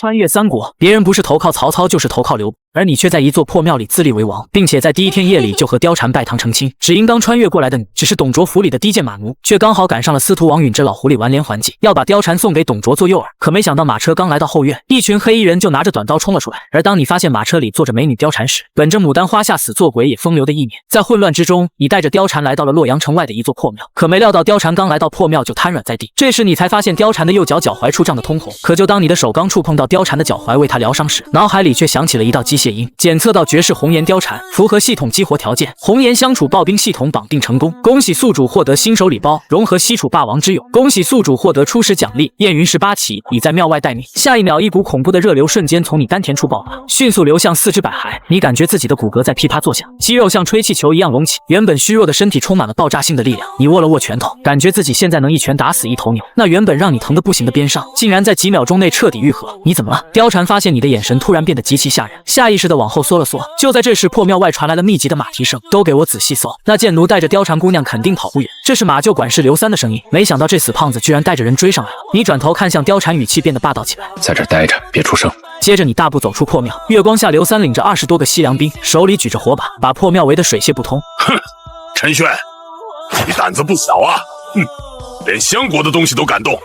穿越三国，别人不是投靠曹操，就是投靠刘备，而你却在一座破庙里自立为王，并且在第一天夜里就和貂蝉拜堂成亲。只因刚穿越过来的你只是董卓府里的低贱马奴，却刚好赶上了司徒王允这老狐狸玩连环计，要把貂蝉送给董卓做诱饵。可没想到马车刚来到后院，一群黑衣人就拿着短刀冲了出来。而当你发现马车里坐着美女貂蝉时，本着牡丹花下死做鬼也风流的意念，在混乱之中，你带着貂蝉来到了洛阳城外的一座破庙。可没料到貂蝉刚来到破庙就瘫软在地，这时你才发现貂蝉的右脚踝处胀得通红。可就当你的手刚触碰到貂蝉的脚踝为她疗伤时，脑海里却响起了一道机械音，检测到绝世红颜貂蝉，符合系统激活条件，红颜相处刨冰系统绑定成功，恭喜宿主获得新手礼包，融合西楚霸王之勇，恭喜宿主获得初始奖励燕云18旗，已在庙外待命。下一秒，一股恐怖的热流瞬间从你丹田处爆发，迅速流向四肢百骸，你感觉自己的骨骼在噼啪作响，肌肉像吹气球一样隆起，原本虚弱的身体充满了爆炸性的力量。你握了握拳头，感觉自己现在能一拳打死一头牛，那原本让你疼得不行的鞭伤，竟然在几秒钟内彻底愈合。你怎么了？貂蝉发现你的眼神突然变得极其吓人，下意识的往后缩了缩。就在这时，破庙外传来了密集的马蹄声，都给我仔细搜，那贱奴带着貂蝉姑娘肯定跑不远。这是马厩管事刘三的声音，没想到这死胖子居然带着人追上来了。你转头看向貂蝉，语气变得霸道起来，在这待着，别出声。接着你大步走出破庙，月光下刘三领着20多个西凉兵，手里举着火把，把破庙围得水泄不通。哼，陈轩，你胆子不小啊！连相国的东西都敢动，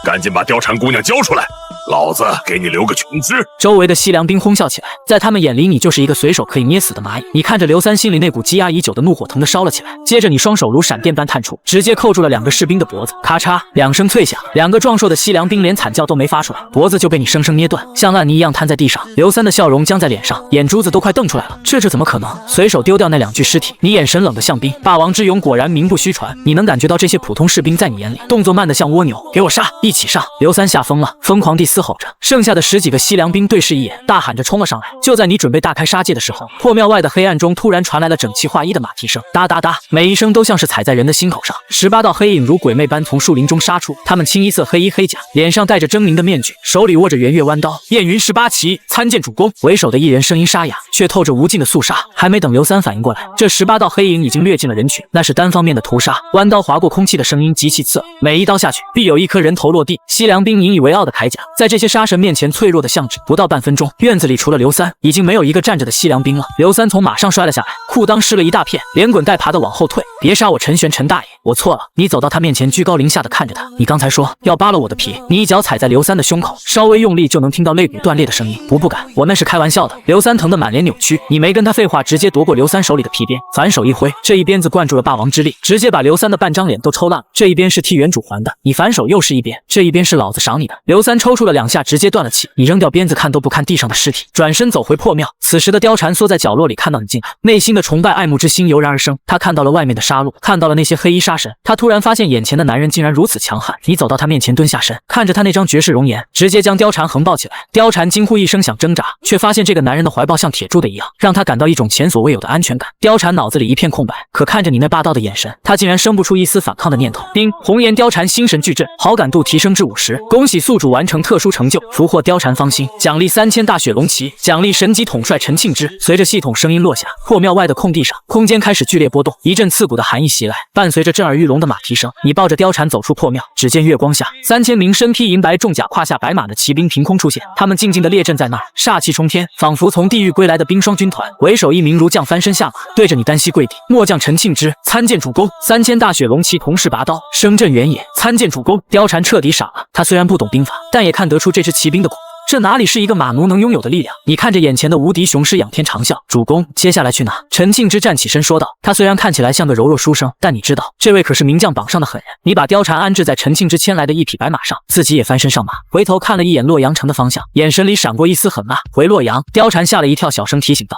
赶紧把貂蝉姑娘交出来，老子给你留个全尸！周围的西凉兵哄笑起来，在他们眼里，你就是一个随手可以捏死的蚂蚁。你看着刘三，心里那股积压已久的怒火腾地烧了起来。接着你双手如闪电般探出，直接扣住了2个士兵的脖子，咔嚓2声脆响，2个壮硕的西凉兵连惨叫都没发出来，脖子就被你生生捏断，像烂泥一样瘫在地上。刘三的笑容僵在脸上，眼珠子都快瞪出来了。这怎么可能？随手丢掉那2具尸体，你眼神冷得像冰。霸王之勇果然名不虚传，你能感觉到这些普通士兵在你眼里动作慢得像蜗牛。给我杀，一起上！刘三吓疯了，疯狂地嘶吼着。剩下的10几个西凉兵对视一眼，大喊着冲了上来。就在你准备大开杀戒的时候，破庙外的黑暗中突然传来了整齐划一的马蹄声，哒哒哒，每一声都像是踩在人的心口上。18道黑影如鬼魅般从树林中杀出，他们清一色黑衣黑甲，脸上戴着狰狞的面具，手里握着圆月弯刀。燕云18旗，参见主公！为首的一人声音沙哑，却透着无尽的肃杀。还没等刘三反应过来，这18道黑影已经掠进了人群，那是单方面的屠杀。弯刀划过空气的声音极其刺耳，每一刀下去必有一颗人头落地。西凉兵引以为傲的铠甲，在这些杀神面前脆弱的像纸。不到半分钟，院子里除了刘三，已经没有一个站着的西凉兵了。刘三从马上摔了下来，裤裆湿了一大片，连滚带爬的往后退。别杀我陈玄，陈大爷，我错了。你走到他面前，居高临下的看着他。你刚才说要扒了我的皮，你一脚踩在刘三的胸口，稍微用力就能听到肋骨断裂的声音。不敢，我那是开玩笑的。刘三疼得满脸扭曲，你没跟他废话，直接夺过刘三手里的皮鞭，反手一挥，这一鞭子灌注了霸王之力，直接把刘三的半张脸都抽烂了。这一鞭是替原主还的，你反手又是一鞭，这一鞭是老子赏你的。刘三抽搐了2下，直接断了气。你扔掉鞭子看都不看地上的尸体，转身走回破庙。此时的貂蝉缩在角落里，看到你进来，内心的崇拜爱慕之心油然而生。他看到了外面的杀戮，看到了那些黑衣杀神，他突然发现眼前的男人竟然如此强悍。你走到他面前，蹲下身，看着他那张绝世容颜，直接将貂蝉横抱起来。貂蝉惊呼一声，想挣扎，却发现这个男人的怀抱像铁铸的一样，让他感到一种前所未有的安全感。貂蝉脑子里一片空白，可看着你那霸道的眼神，他竟然生不出一丝反抗的念头。丁，红颜貂蝉心神俱震，好感度提升至50，恭喜宿主完成特殊成就，俘获貂蝉芳心，奖励3000大雪龙旗，奖励神级统帅陈庆之。随着系统声音落下，破庙外的空地上，空间开始剧烈波动，一阵刺骨的寒意袭来，伴随着震耳欲聋的马蹄声，你抱着貂蝉走出破庙。只见月光下，3000名身披银白重甲、胯下白马的骑兵凭空出现，他们静静地列阵在那儿，煞气冲天，仿佛从地狱归来的冰霜军团。为首一名儒将翻身下马，对着你单膝跪地：“末将陈庆之参见主公。”3000大雪龙旗同时拔刀，声震原野：“参见主公。”貂蝉彻底傻了，他虽然不懂兵法，但也看得出这支骑兵的恐怖。这哪里是一个马奴能拥有的力量？你看着眼前的无敌雄狮，仰天长啸：“主公，接下来去哪？”陈庆之站起身说道。他虽然看起来像个柔弱书生，但你知道，这位可是名将榜上的狠人。你把貂蝉安置在陈庆之牵来的一匹白马上，自己也翻身上马，回头看了一眼洛阳城的方向，眼神里闪过一丝狠辣。回洛阳。貂蝉吓了一跳，小声提醒道：“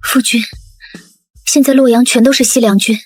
夫君，现在洛阳全都是西凉军，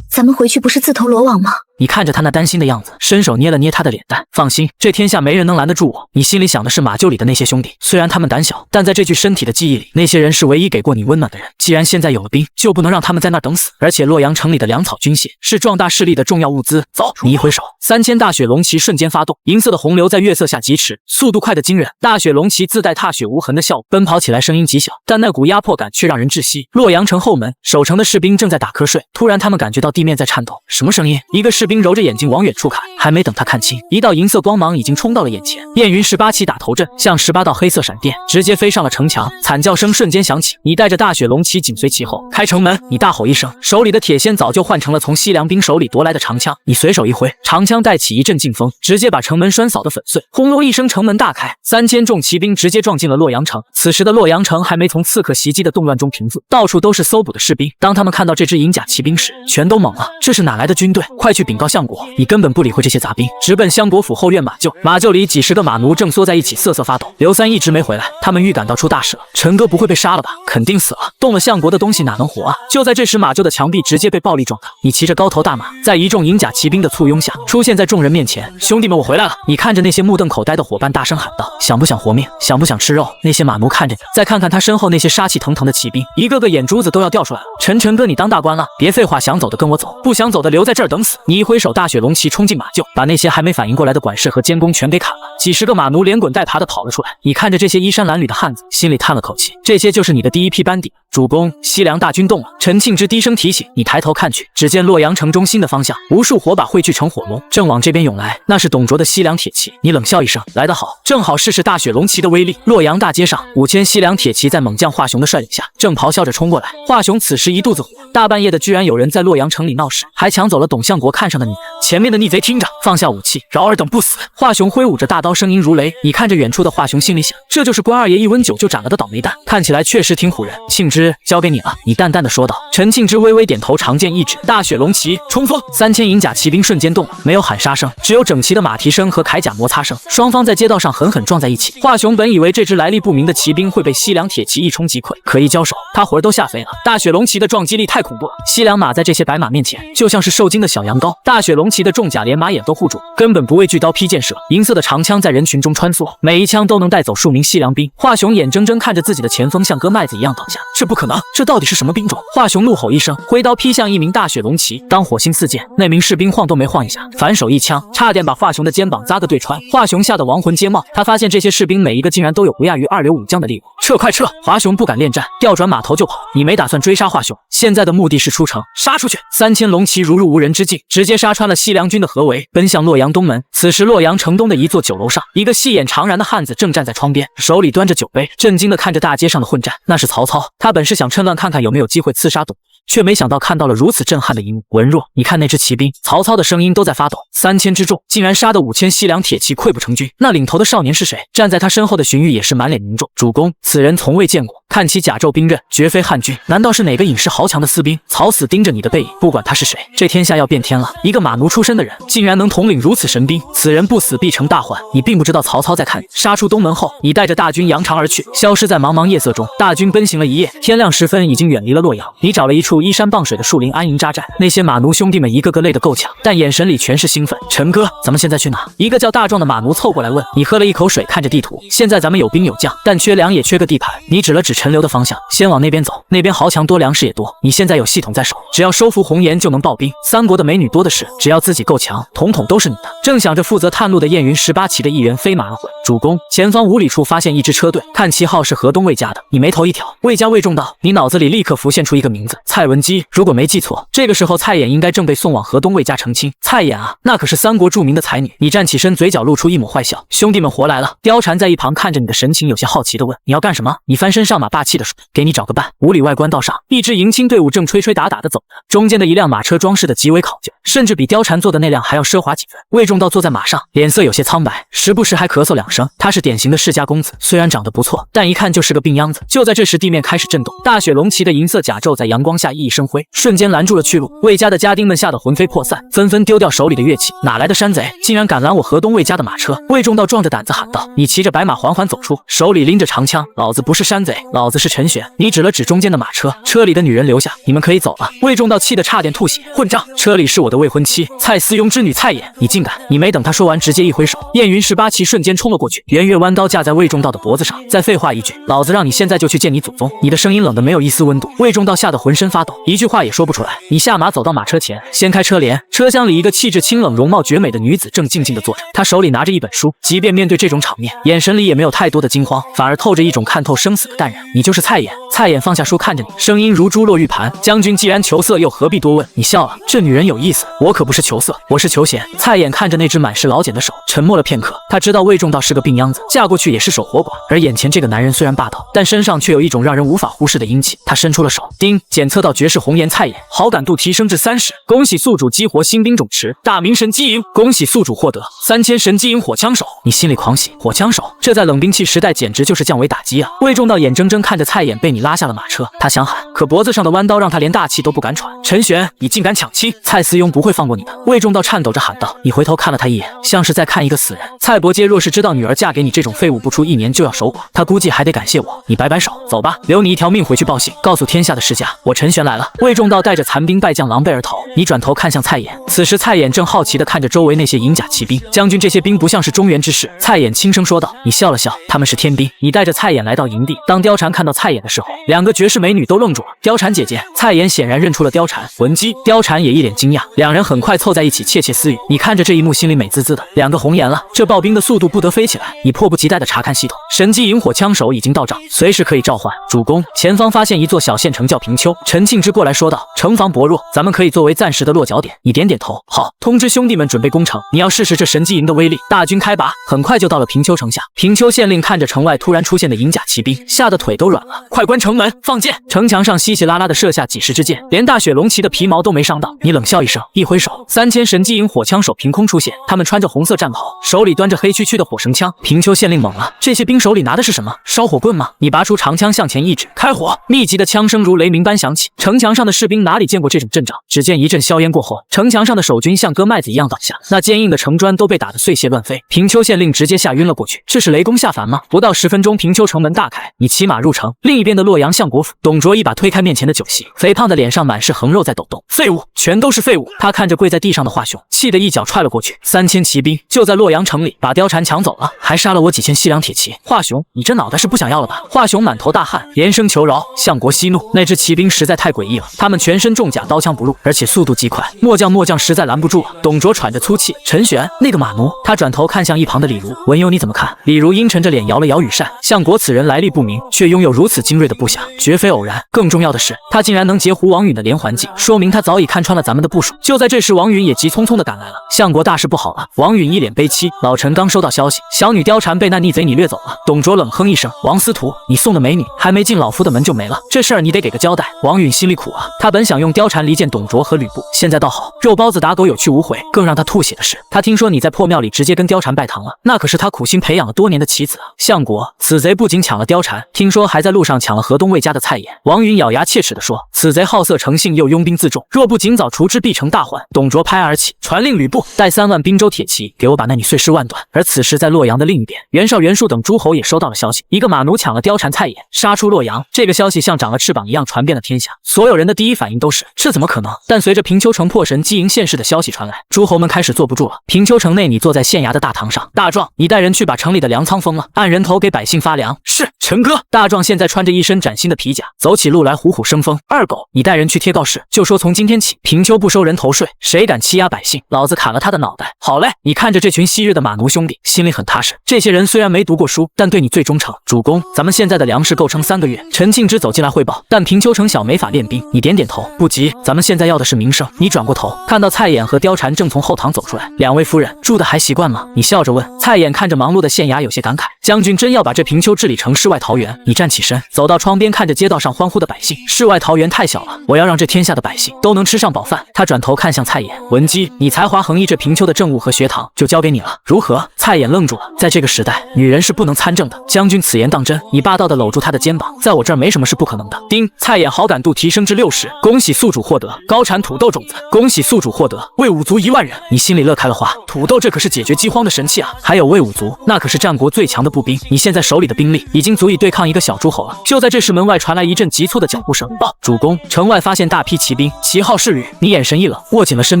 咱们回去不是自投罗网吗？”你看着他那担心的样子，伸手捏了捏他的脸蛋。放心，这天下没人能拦得住我。你心里想的是马厩里的那些兄弟，虽然他们胆小，但在这具身体的记忆里，那些人是唯一给过你温暖的人。既然现在有了兵，就不能让他们在那儿等死。而且洛阳城里的粮草军械是壮大势力的重要物资。走！你一挥手，3000大雪龙旗瞬间发动，银色的洪流在月色下疾驰，速度快得惊人。大雪龙旗自带踏雪无痕的效果，奔跑起来声音极小，但那股压迫感却让人窒息。洛阳城后门，守城的士兵正在打瞌睡，突然他们感觉到地面在颤抖。什么声音？一个士士兵揉着眼睛往远处看，还没等他看清，一道银色光芒已经冲到了眼前。燕云18旗打头阵，像18道黑色闪电，直接飞上了城墙。惨叫声瞬间响起，你带着大雪龙旗紧随其后。开城门！你大吼一声，手里的铁锨早就换成了从西凉兵手里夺来的长枪。你随手一挥，长枪带起一阵劲风，直接把城门栓扫得粉碎。轰隆一声，城门大开，3000众骑兵直接撞进了洛阳城。此时的洛阳城还没从刺客袭击的动乱中平复，到处都是搜捕的士兵。当他们看到这支银甲骑兵时，全都懵了，这是哪来的军队？快去禀告相国！你根本不理会这些杂兵，直奔相国府后院马厩。马厩里几十个马奴正缩在一起瑟瑟发抖。刘三一直没回来，他们预感到出大事了。陈哥不会被杀了吧？肯定死了，动了相国的东西哪能活啊？就在这时，马厩的墙壁直接被暴力撞倒。你骑着高头大马，在一众银甲骑兵的簇拥下，出现在众人面前。兄弟们，我回来了！你看着那些目瞪口呆的伙伴，大声喊道：想不想活命？想不想吃肉？那些马奴看着你，再看看他身后那些杀气腾腾的骑兵，一个个眼珠子都要掉出来了。陈哥，你当大官了？别废话，想走的跟我走，不想走的留在这儿等死。你一挥手，大雪龙旗冲进马厩，把那些还没反应过来的管事和监工全给砍了。几十个马奴连滚带爬的跑了出来。你看着这些衣衫褴褛的汉子，心里叹了口气，这些就是你的第一批班底。主公，西凉大军动了。陈庆之低声提醒。你抬头看去，只见洛阳城中心的方向，无数火把汇聚成火龙，正往这边涌来。那是董卓的西凉铁骑。你冷笑一声，来得好，正好试试大雪龙旗的威力。洛阳大街上，5000西凉铁骑在猛将华雄的率领下，正咆哮着冲过来。华雄此时一肚子火，大半夜的居然有人在洛阳城里闹事，还抢走了董相国看上的女人。前面的逆贼听着，放下武器，饶尔等不死！华雄挥舞着大刀，声音如雷。你看着远处的华雄，心里想，这就是关二爷一温酒就斩了的倒霉蛋，看起来确实挺唬人。庆之，交给你了。你淡淡的说道。陈庆之微微点头，长剑一指，大雪龙旗冲锋！3000银甲骑兵瞬间动了，没有喊杀声，只有整齐的马蹄声和铠甲摩擦声。双方在街道上狠狠撞在一起。华雄本以为这支来历不明的骑兵会被西凉铁骑一冲击溃，可一交手，他魂儿都吓飞了。大雪龙旗的撞击力太恐怖了，西凉马在这些白马面前就像是受惊的小羊羔。大雪龙旗的重甲连马眼都护住，根本不畏惧刀劈箭射。银色的长枪在人群中穿梭，每一枪都能带走数名西凉兵。华雄眼睁睁看着自己的前锋像割麦子一样倒下，这不可能，这到底是什么兵种？华雄怒吼一声，挥刀劈向一名大雪龙旗。当火星四溅，那名士兵晃都没晃一下，反手一枪，差点把华雄的肩膀扎个对穿。华雄吓得亡魂皆冒，他发现这些士兵每一个竟然都有不亚于2流武将的力武。撤，快撤！华雄不敢恋战，调转马头就跑。你没打算追杀华雄，现在的目的是出城，杀出去！3000龙骑如入无人之境，直接杀穿了西凉军的合围，奔向洛阳东门。此时洛阳城东的一座酒楼上，一个细眼长髯的汉子正站在窗边，手里端着酒杯，震惊地看着大街上的混战。那是曹操，他本是想趁乱看看有没有机会刺杀董，却没想到看到了如此震撼的一幕。文若，你看那支骑兵，曹操的声音都在发抖，3000之众竟然杀得5000西凉铁骑溃不成军。那领头的少年是谁？站在他身后的荀彧也是满脸凝重。主公，此人从未见过，看其甲胄兵刃，绝非汉军，难道是哪个隐世豪强的私兵？曹死盯着你的背影，不管他是谁，这天下要变天了。一个马奴出身的人，竟然能统领如此神兵，此人不死必成大患。你并不知道曹操在看你。杀出东门后，你带着大军扬长而去，消失在茫茫夜色中。大军奔行了一夜，天亮时分已经远离了洛阳。你找了一处依山傍水的树林安营扎寨。那些马奴兄弟们一个个累得够呛，但眼神里全是兴奋。陈哥，咱们现在去哪？一个叫大壮的马奴凑过来问。你喝了一口水，看着地图，现在咱们有兵有将，但缺粮也缺个地盘。你指了指陈留的方向，先往那边走，那边豪强多，粮食也多。你现在有系统在手，只要收服红颜就能爆兵。三国的美女多的是，只要自己够强，统统都是你的。正想着，负责探路的燕云18旗的一员飞马而回。主公，前方5里处发现一支车队，看旗号是河东魏家的。你眉头一挑，魏家魏重道，你脑子里立刻浮现出一个名字，蔡文姬。如果没记错，这个时候蔡琰应该正被送往河东魏家成亲。蔡琰啊，那可是三国著名的才女。你站起身，嘴角露出一抹坏笑。兄弟们活来了。貂蝉在一旁看着你的神情，有些好奇地问：你要干什么？你翻身上马，霸气地说：给你找个伴。5里外官道上，一支迎亲队伍正吹吹打打地走着，中间的一辆马车装饰得极为考究，甚至比貂蝉坐的那辆还要奢华几分。魏重道坐在马上，脸色有些苍白，时不时还咳嗽2声。他是典型的世家公子，虽然长得不错，但一看就是个病秧子。就在这时，地面开始震动，大雪龙旗的银色甲胄在阳光下熠熠生辉，瞬间拦住了去路。魏家的家丁们吓得魂飞魄散，纷纷丢掉手里的乐器。哪来的山贼，竟然敢拦我河东魏家的马车？魏重道壮着胆子喊道：你骑着白马缓缓走出，手里拎着长枪。老子不是山贼，老子是陈玄。你指了指中间的马车，车里的女人留下，你们可以走了。魏重道气得差点吐血。混账，车里是我的未婚妻蔡思庸之女蔡琰，你竟敢！你没等他说完，直接一挥手，燕云18旗瞬间冲了过去，圆月弯刀架在魏重道的脖子上。再废话一句，老子让你现在就去见你祖宗！你的声音冷得没有一丝温度。魏重道吓得浑身发抖，一句话也说不出来。你下马走到马车前，掀开车帘，车厢里一个气质清冷、容貌绝美的女子正静静地坐着，她手里拿着一本书，即便面对这种场面，眼神里也没有太多的惊慌，反而透着一种看透生死的淡然。你就是蔡琰。蔡琰放下书看着你，声音如珠落玉盘。将军既然求色，又何必多问？你笑了，这女人有意思。我可不是求色，我是求贤。蔡琰看着那只满是老茧的手，沉默了片刻。他知道魏仲道是个病秧子，嫁过去也是守活寡，而眼前这个男人虽然霸道，但身上却有一种让人无法忽视的阴气。他伸出了手，丁检测到绝世红颜蔡琰，好感度提升至30，恭喜宿主激活新兵种池，大明神机营，恭喜宿主获得3000神机营火枪手。你心里狂喜，火枪手，这在冷兵器时代简直就是降维打击啊！魏仲道眼睁睁看着蔡琰被你拉下了马车，他想喊，可脖子上的弯刀让他连大气都不敢喘。陈玄，你竟敢抢妻，蔡思庸不会放过你的！魏仲道颤抖着喊道。你回头看了他一眼，像是在看一个死人。蔡伯阶若是知道女儿嫁给你这种废物，不出1年就要守寡，他估计还得感谢我。你摆摆手，走吧，留你一条命回去报信，告诉天下的世家，我陈玄来了。魏仲道带着残兵败将狼狈而逃。你转头看向蔡琰，此时蔡琰正好奇地看着周围那些银甲骑兵。将军，这些兵不像是中原之士。蔡琰轻声说道。你笑了笑，他们是天兵。你带着蔡琰来到营地，当貂蝉看到蔡琰的时候，2个绝世美女都愣住了。貂蝉姐姐，蔡琰显然认出了貂蝉。文姬，貂蝉也一脸惊讶。两人很快凑在一起窃窃私语。你看着这一幕，心里美滋滋的。2个红颜了，这刨冰的速度不得飞起来。你迫不及待地查看系统，神机营火枪手已经到账，随时可以召唤。主公，前方发现一座小县城，叫平丘。陈庆之过来说道，城防薄弱，咱们可以作为暂时的落脚点。你点点头，好，通知兄弟们准备攻城。你要试试这神机营的威力。大军开拔，很快就到了平丘城下。平丘县令看着城外突然出现的银甲骑兵，吓得腿都软了。快关城门，放箭！城墙上稀稀拉拉的射下几十支箭，连大雪龙骑的皮毛都没伤到。你冷笑一声，一挥手，3000神机营火枪手凭空出现，他们穿着红色战袍，手里端着黑黢黢的火绳枪。平丘县令懵了，这些兵手里拿的是什么？烧火棍吗？你拔出长枪向前一指，开火！密集的枪声如雷鸣般响起，城墙上的士兵哪里见过这种阵仗？只见一阵硝烟过后，城墙上的守军像割麦子一样倒下，那坚硬的城砖都被打得碎屑乱飞。平丘县令直接吓晕了过去。这是雷公下凡吗？不到10分钟，平丘城门大开，你骑马入城。另一边的洛阳相国府，董卓一把推开面前的酒席，肥胖的脸上满是横肉在抖动。废物，全都是废物！他看着跪在地上的华雄，气得一脚踹了过去。3000骑兵就在洛阳城里把貂蝉抢走了，还杀了我几千西凉铁骑。华雄，你这脑袋是不想要了吧？华雄满头大汗，连声求饶。相国息怒，那支骑兵实在太诡异了，他们全身重甲，刀枪不入，而且速度极快，末将实在拦不住了。董卓喘着粗气，陈玄，那个马奴。他转头看向一旁的李儒，文攸你怎么看？李儒阴沉着脸摇了摇羽扇，相国此人来历不明，却拥有如此精锐的部下，绝非偶然。更重要的是，他竟然能截胡王允的连环计，说明他早已看穿了咱们的部署。就在这时，王允也急匆匆地赶来了。相国大事不好了！王允一脸悲戚，老臣刚收到消息，小女貂蝉被那逆贼你掠走了。董卓冷哼一声，王司徒，你送的美女还没进老夫的门就没了，这事儿你得给个交代。王允心里苦啊，他本想用貂蝉离间董卓和吕布，现在倒好，肉包子打狗有去无回。更让他吐血的是，他听说你在破庙里直接跟貂蝉拜堂了，那可是他苦心培养了多年的棋子啊。相国，此贼不仅抢了貂蝉，听说还在路上抢了河东魏家的蔡琰。王允咬牙切齿地说，此贼好色成性，又拥兵自重，若不尽早除之，必成大患。董卓拍而起，传令吕布带3万滨州铁骑，给我把那女碎尸万段。而此时在洛阳的另一边，袁绍、袁术等诸侯也收到了消息，一个马奴抢了貂蝉蔡琰，杀出洛阳。这个消息像长了翅膀一样传遍了天下，所有人的第一反应都是这怎么可能？但随着平丘城破神机营现世的消息传来，诸侯们开始坐不住了。平丘城内，你坐在县衙的大堂上，大壮，你带人去把城里的粮仓封了，按人头给百姓发粮。是，陈哥。大壮现在穿着一身崭新的皮甲，走起路来虎虎生风。二狗，你带人去贴告示，就说从今天起，平丘不收人头税，谁敢欺压百姓，老子砍了他的脑袋。好嘞，你看着这群昔日的马奴兄弟，心里很踏实。这些人虽然没读过书，但对你最忠诚。主公，咱们现在的粮食够撑3个月。陈庆之走进来汇报，但平丘城小没法练兵。你点点头，不急，咱们现在要的是名声。你转过头，看到蔡琰和貂蝉正从后堂走出来。2位夫人住的还习惯吗？你笑着问。蔡琰看着忙碌的县衙，有些感慨。将军真要把这平丘治理成世外桃源。你站起身，走到窗边，看着街道上欢呼的百姓。世外桃源太小了，我要让这天下的百姓都能吃上饱饭。他转头看向蔡琰，文姬，你才华横溢，这平丘的政务和学堂就交给你了，如何？蔡琰愣住了，在这个时代，女人是不能参政的。将军此言当真？你霸道地搂住他的肩膀，在我这儿没什么是不可能的。丁，蔡琰好感度提升至60，恭喜宿主获得高产土豆种子，恭喜宿主获得魏武卒1万人。你心里乐开了花，土豆这可是解决饥荒的神器啊！还有魏武卒，那可是战国最强的步兵，你现在手里的兵力已经足以对抗一个小诸侯了。就在这时，门外传来一阵急促的脚步声。报，主公，城外发现大批骑兵，旗号是吕。你眼神一冷，握紧了身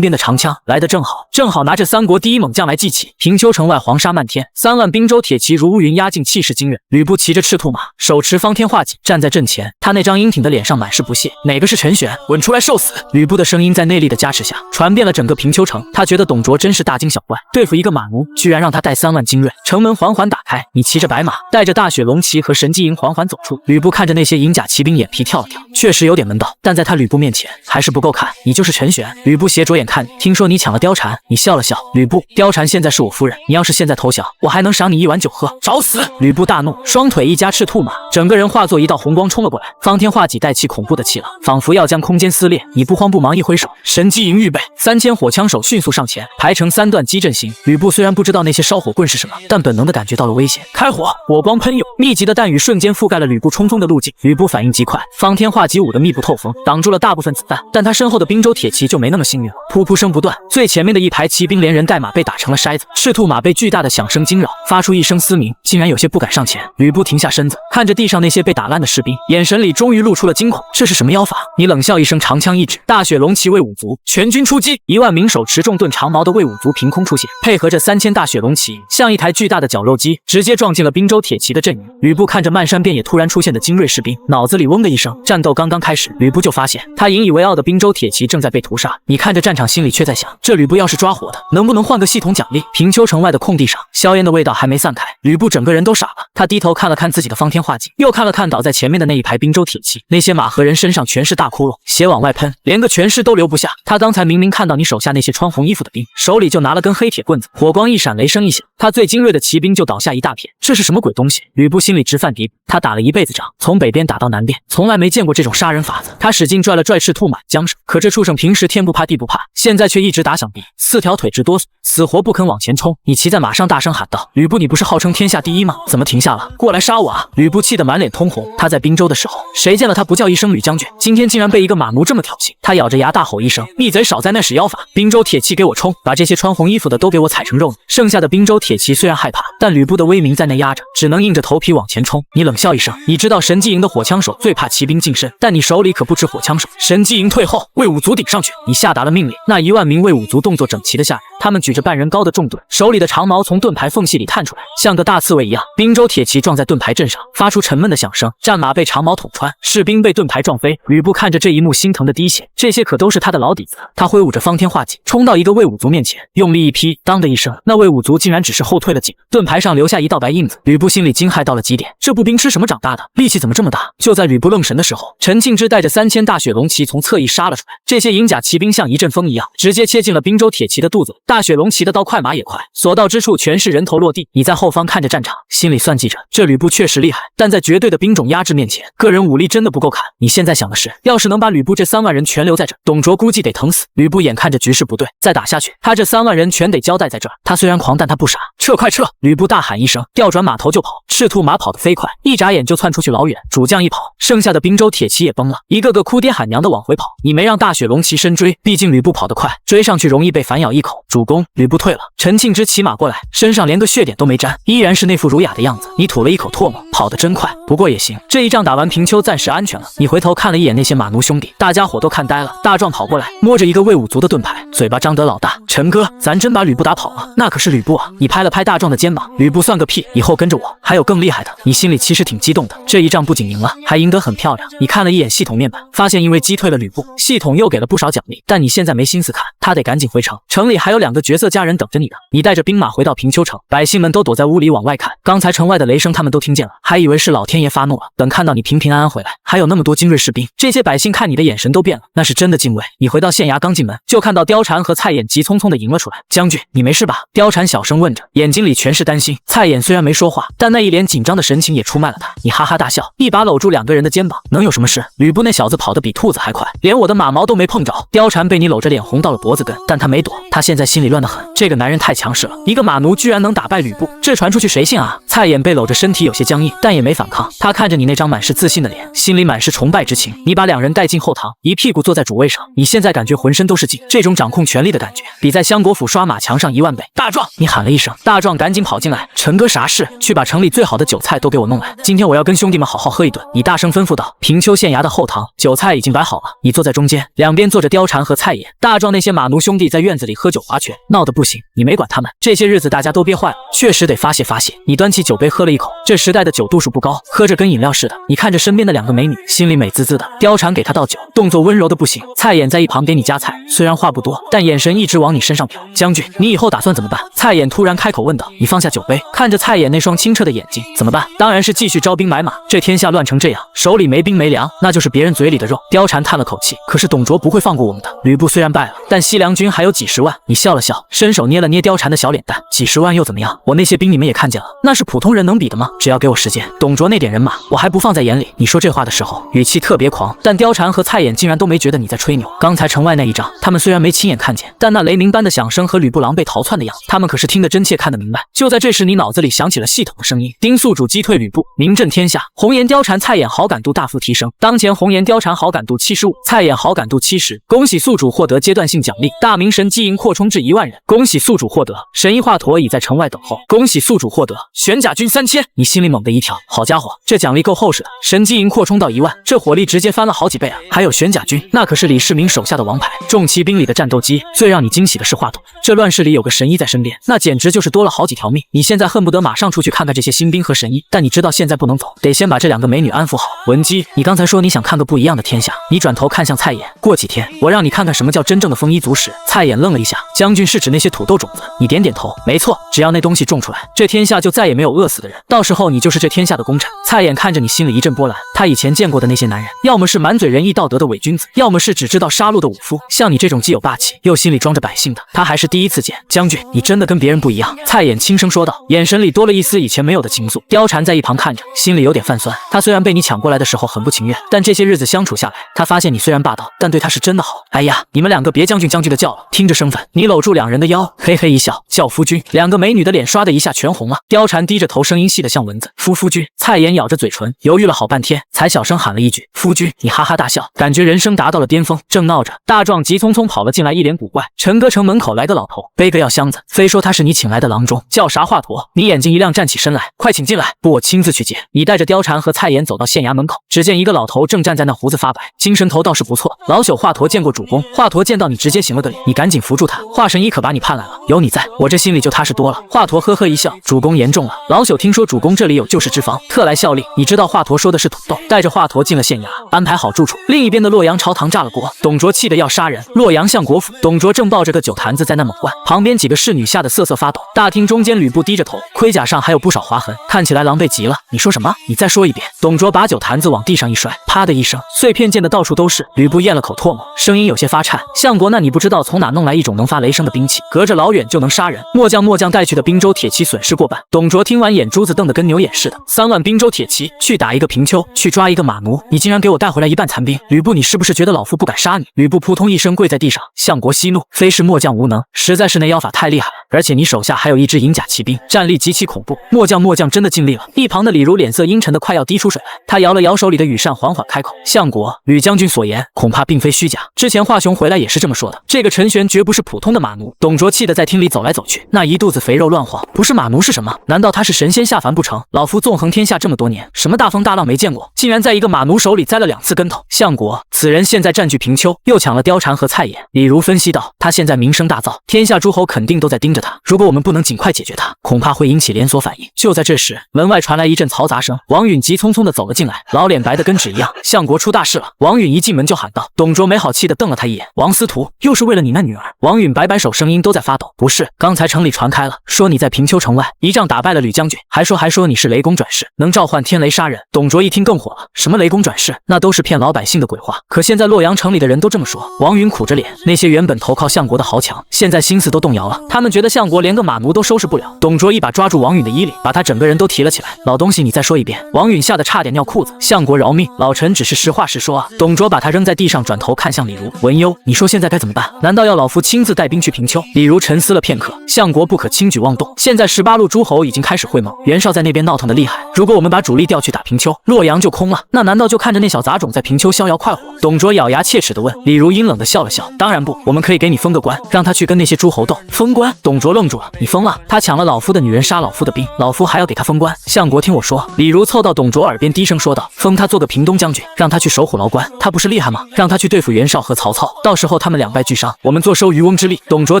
边的长枪，来得正好，正好拿着3国第一猛将来祭旗。平丘城外黄沙漫天，3万滨州铁骑如乌云压境，气势惊人。吕布骑着赤兔马，手持方天画戟，站在阵前，他那张英挺的脸上满是不屑。哪个是陈玄？滚出来受死！吕布的声音在内力的加持下传遍了整个平丘城。他觉得董卓真是大惊小怪，对付一个马奴，居然让他带3万精锐。城门缓缓打开，你骑着白马，带着大雪龙骑和神机营缓缓走出。吕布看看着那些银甲骑兵，眼皮跳了跳，确实有点门道，但在他吕布面前还是不够看。你就是陈玄。吕布斜着眼看你，听说你抢了貂蝉，你笑了笑。吕布，貂蝉现在是我夫人，你要是现在投降，我还能赏你一碗酒喝。找死！吕布大怒，双腿一夹赤兔马，整个人化作一道红光冲了过来。方天画戟带起恐怖的气浪，仿佛要将空间撕裂。你不慌不忙一挥手，神机营预备，3000火枪手迅速上前，排成3段击阵型。吕布虽然不知道那些烧火棍是什么，但本能的感觉到了危险。开火！火光喷涌，密集的弹雨瞬间覆盖了吕布冲锋的路径。吕布反应极快，方天画戟舞得密不透风，挡住了大部分子弹，但他身后的滨州铁骑就没那么幸运了。噗噗声不断，最前面的一排骑兵连人带马被打成了筛子，赤兔马被巨大的响声惊扰，发出一声嘶鸣，竟然有些不敢上前。吕布停下身子，看着地上那些被打烂的士兵，眼神里终于露出了惊恐。这是什么妖法？你冷笑一声，长枪一指，大雪龙骑魏武卒，全军出击！1万名手持重盾长矛的魏武卒凭空出现，配合着3000大雪龙骑，像一台巨大的绞肉机，直接撞进了滨州铁骑的阵营。吕布看着漫山遍野突然出现的精锐士兵，脑子里嗡的一声。战斗刚刚开始，吕布就发现他引以为傲的滨州铁骑正在被屠杀。你看着战场，心里却在想，这吕布要是抓火的，能不能换个系统奖励？平丘城外的空地上，硝烟的味道还没散开，吕布整个人都傻了。他低头看了看自己的方天画戟，又看了看倒在前面的那一排滨州铁骑，那些马和人身上全是大窟窿，血往外喷，连个全尸都留不下。他刚才明明看到你手下那些穿红衣服的兵，手里就拿了根黑铁棍子，火光一闪，雷声一响，他最精锐的骑兵就倒下一大片。这是什么鬼东西？吕布心里直犯嘀咕。他打了一辈子仗，从北边打到南边，从来没见过这种杀人法子。他使劲拽了拽赤兔马缰绳，可这畜生平时天不怕地不怕，现在却一直打响鼻，4条腿直哆嗦，死活不肯往前冲。你骑在马上大声喊道：“吕布，你不是号称天下第一吗？怎么停下了？过来杀我啊！”吕布气得满脸通红。他在滨州的时候，谁见了他不叫一声吕将军？今天竟然被一个马奴这么挑衅。他咬着牙大吼一声：“闭嘴，少在那使妖法！滨州铁骑给我冲，把这些穿红衣服的都给我踩成肉泥！”剩下的滨州铁骑虽然害怕，但吕布的威名在那压着，只能硬着头皮往前冲。你冷笑一声，你知道神机营的火枪手最怕骑兵近身，但你手里可不持火枪手。神机营退后，魏武卒顶上去！你下达了命令，那1万名魏武卒动作整齐的吓人，他们举着半人高的重盾，手里的长矛从盾牌缝隙里探出来，像个大刺猬一样。滨州铁骑撞在盾牌阵上，发出沉闷的响声，战马被长矛捅穿，士兵被盾牌撞飞。吕布看着这一幕，心疼的滴血，这些可都是他的老底子。他挥舞着方天画戟，冲到一个魏武卒面前，用力一劈，当的一声，那魏武卒竟然只是后退了几步，盾牌上留下一道白印子。吕布心里惊骇到了极点，这步兵吃什么长大的，力气怎么这么大？就在吕布愣神的时候，陈庆之带着3000大雪龙骑从侧翼杀了出来，这些银甲骑兵像一阵风一样，直接切进了滨州铁骑的肚子。大雪龙骑的刀快，马也快，所到之处全是人头落地。你在后方看着战场，心里算计着，这吕布确实厉害，但在绝对的兵种压制面前，个人武力真的不够看。你现在想的是，要是能把吕布这3万人全留在这，董卓估计得疼死。吕布眼看着局势不对，再打下去，他这3万人全得交代在这儿。他虽然狂，但他不傻，撤，快撤！吕布大喊一声，调转马头就跑。赤兔马跑得飞快，一眨眼就窜出去老远。主将一跑，剩下的滨州铁骑也崩了，一个个哭爹喊娘的往回跑。你没让大雪龙骑深追，毕竟吕布跑得快，追上去容易被反咬一口。主公，吕布退了。陈庆之骑马过来，身上连个血点都没沾，依然是那副儒雅的样子。你吐了一口唾沫，跑得真快，不过也行，这一仗打完，平丘暂时安全了。你回头看了一眼那些马奴兄弟，大家伙都看呆了。大壮跑过来，摸着一个魏武卒的盾牌，嘴巴张得老大：“陈哥，咱真把吕布打跑了？那可是吕布啊！”你拍了拍大壮的肩膀：“吕布算个屁，以后跟着我，还有更厉害的。”你心里其实挺激动的，这一仗不仅赢了，还赢得很漂亮。你看了一眼系统面板，发现因为击退了吕布，系统又给了不少奖励，但你现在没心思看，他得赶紧回城，城里还有2个绝色佳人等着你呢。你带着兵马回到平丘城，百姓们都躲在屋里往外看，刚才城外的雷声他们都听见了，还以为是老天爷发怒了。等看到你平平安安回来，还有那么多精锐士兵，这些百姓看你的眼神都变了，那是真的敬畏。你回到县衙，刚进门就看到貂蝉和蔡琰急匆匆的迎了出来。将军，你没事吧？貂蝉小声问着，眼睛里全是担心。蔡琰虽然没说话，但那一脸紧张的神情也出卖了他。你哈哈大笑，一把搂住2个人的肩膀，能有什么事？吕布那小子跑得比兔子还快，连我的马毛都没碰着。貂蝉被你搂着脸红到了脖子根，但他没躲，他现在心里乱得很。这个男人太强势了，一个马奴居然能打败吕布，这传出去谁信啊？蔡琰被搂着，身体有些僵硬，但也没反抗。他看着你那张满是自信的脸，心里满是崇拜之情。你把2人带进后堂，一屁股坐在主位上，你现在感觉浑身都是劲，这种掌控权力的感觉，比在相国府刷马强上1万倍。大壮，你喊了一声，大壮赶紧跑进来。陈哥，啥事？去把城里最好的酒菜都给我弄来，今天我要跟兄弟们好好喝一顿。你大声吩咐道。平丘县衙的后堂，酒菜已经摆好了，你坐在中间，两边坐着貂蝉和蔡琰。大壮那些马奴兄弟在院子里喝酒划拳，闹得不行，你没管他们。这些日子大家都憋坏了，确实得发泄发泄。你端起酒杯喝了一口，这时代的酒酒度数不高，喝着跟饮料似的。你看着身边的两个美女，心里美滋滋的。貂蝉给他倒酒，动作温柔的不行。蔡琰在一旁给你夹菜，虽然话不多，但眼神一直往你身上瞟。将军，你以后打算怎么办？蔡琰突然开口问道。你放下酒杯，看着蔡琰那双清澈的眼睛，怎么办？当然是继续招兵买马。这天下乱成这样，手里没兵没粮，那就是别人嘴里的肉。貂蝉叹了口气，可是董卓不会放过我们的。吕布虽然败了，但西凉军还有几十万。你笑了笑，伸手捏了捏貂蝉的小脸蛋，几十万又怎么样？我那些兵你们也看见了，那是普通人能比的吗？只要给我时间，董卓那点人马我还不放在眼里。你说这话的时候语气特别狂，但貂蝉和蔡琰竟然都没觉得你在吹牛。刚才城外那一仗，他们虽然没亲眼看见，但那雷鸣般的响声和吕布狼狈逃窜的样子，他们可是听得真切，看得明白。就在这时，你脑子里响起了系统的声音：丁宿主击退吕布，名震天下。红颜貂蝉蔡琰好感度大幅提升，当前红颜貂蝉好感度75，蔡琰好感度70。恭喜宿主获得阶段性奖励，大明神机营扩充至1万人。恭喜宿主获得神医华佗已在城外等候。恭喜宿主获得玄甲军3000。你心里猛地一跳，好家伙，这奖励够厚实的，神机营扩充到1万，这火力直接翻了好几倍啊！还有玄甲军，那可是李世民手下的王牌，重骑兵里的战斗机。最让你惊喜的是华佗，这乱世里有个神医在身边，那简直就是多了好几条命。你现在恨不得马上出去看看这些新兵和神医，但你知道现在不能走，得先把这两个美女安抚好。文姬，你刚才说你想看个不一样的天下，你转头看向蔡琰，过几天我让你看看什么叫真正的丰衣足食。蔡琰愣了一下，将军是指那些土豆种子？你点点头，没错，只要那东西种出来，这天下就再也没有饿死的人，到时候你就是这天下的功臣。蔡琰看着你，心里一阵波澜。他以前见过的那些男人，要么是满嘴仁义道德的伪君子，要么是只知道杀戮的武夫。像你这种既有霸气又心里装着百姓的，他还是第一次见。将军，你真的跟别人不一样。蔡琰轻声说道，眼神里多了一丝以前没有的情愫。貂蝉在一旁看着，心里有点泛酸。他虽然被你抢过来的时候很不情愿，但这些日子相处下来，他发现你虽然霸道，但对他是真的好。哎呀，你们两个别将军将军的叫了，听着生分。你搂住两人的腰，嘿嘿一笑，叫夫君。两个美女的脸刷的一下全红了。貂蝉低着头，声音细得像蚊子，夫君。蔡琰咬着嘴唇，犹豫了好半天，才小声喊了一句夫君。你哈哈大笑，感觉人生达到了巅峰。正闹着，大壮急匆匆跑了进来，一脸古怪。陈歌城门口来个老头，背个药箱子，非说他是你请来的郎中，叫啥华佗。你眼睛一亮，站起身来，快请进来，不我亲自去接。你带着貂蝉和蔡琰走到县衙门口，只见一个老头正站在那，胡子发白，精神头倒是不错。老朽华佗见过主公。华佗见到你直接行了个礼，你赶紧扶住他。华神医可把你盼来了，有你在，我这心里就踏实多了。华佗呵呵一笑，主公言重了，老朽听说主公这里有救世之方，特来效力。你知道华佗说的是土豆。带着华佗进了县衙，安排好住处。另一边的洛阳朝堂炸了锅，董卓气得要杀人。洛阳相国府，董卓正抱着个酒坛子在那猛灌，旁边几个侍女吓得瑟瑟发抖。大厅中间，吕布低着头，盔甲上还有不少划痕，看起来狼狈极了。你说什么？你再说一遍。董卓把酒坛子往地上一摔，啪的一声，碎片溅得到处都是。吕布咽了口唾沫，声音有些发颤。相国，那你不知道从哪弄来一种能发雷声的兵器，隔着老远就能杀人。末将带去的滨州铁骑损失过半。董卓听完，眼珠子瞪得跟牛眼似的。3万滨州铁骑去打一个平丘，去抓一个马奴，你竟然给我带回来一半残兵。吕布，你是不是觉得老夫不敢杀你？吕布扑通一声跪在地上。相国息怒，非是末将无能，实在是那妖法太厉害了，而且你手下还有一支银甲骑兵，战力极其恐怖。末将真的尽力了。一旁的李儒脸色阴沉的快要滴出水来，他摇了摇手里的羽扇，缓缓开口：相国，吕将军所言恐怕并非虚假，之前华雄回来也是这么说的，这个陈玄绝不是普通的马奴。董卓气得在厅里走来走去，那一肚子肥肉乱晃，不是马奴是什么？难道他是神仙下凡不成？老夫纵横天下这么多年，什么大风大浪没见过，竟然在一个马奴手里栽了2次跟头。相国，此人现在占据平丘，又抢了貂蝉和蔡琰。李儒分析道，他现在名声大噪，天下诸侯肯定都在盯着他，如果我们不能尽快解决他，恐怕会引起连锁反应。就在这时，门外传来一阵嘈杂声，王允急匆匆地走了进来，老脸白得跟纸一样。相国出大事了！王允一进门就喊道。董卓没好气地瞪了他一眼，王司徒，又是为了你那女儿？王允摆摆手，声音都在发抖，不是，刚才城里传开了，说你在平丘城外一仗打败了吕将军，还说你是雷公转世，能召唤天雷杀人。董卓一听更火了，什么雷公转世，那都是骗老百姓的鬼话，可现在洛阳城里的人都这么说。王允苦着脸，那些原本投靠相国的豪强，现在心思都动摇了，他们觉得相国连个马奴都收拾不了。董卓一把抓住王允的衣领，把他整个人都提了起来。老东西，你再说一遍！王允吓得差点尿裤子。相国饶命，老臣只是实话实说啊。董卓把他扔在地上，转头看向李儒，文幽，你说现在该怎么办？难道要老夫亲自带兵去平丘？李儒沉思了片刻，相国不可轻举妄动，现在18路诸侯已经开始会盟，袁绍在那边闹腾的厉害，如果我们把主力调去打平丘，洛阳就空了。那难道就看着那小杂种在平丘逍遥快活？董卓咬牙切齿地问。李儒阴冷地笑了笑，当然不，我们可以给你封个官，让他去跟那些诸侯斗。封官？董卓愣住了，你疯了？他抢了老夫的女人，杀老夫的兵，老夫还要给他封官？相国听我说。李儒凑到董卓耳边低声说道，封他做个平东将军，让他去守虎牢关，他不是厉害吗？让他去对付袁绍和曹操，到时候他们两败俱伤，我们坐收渔翁之利。董卓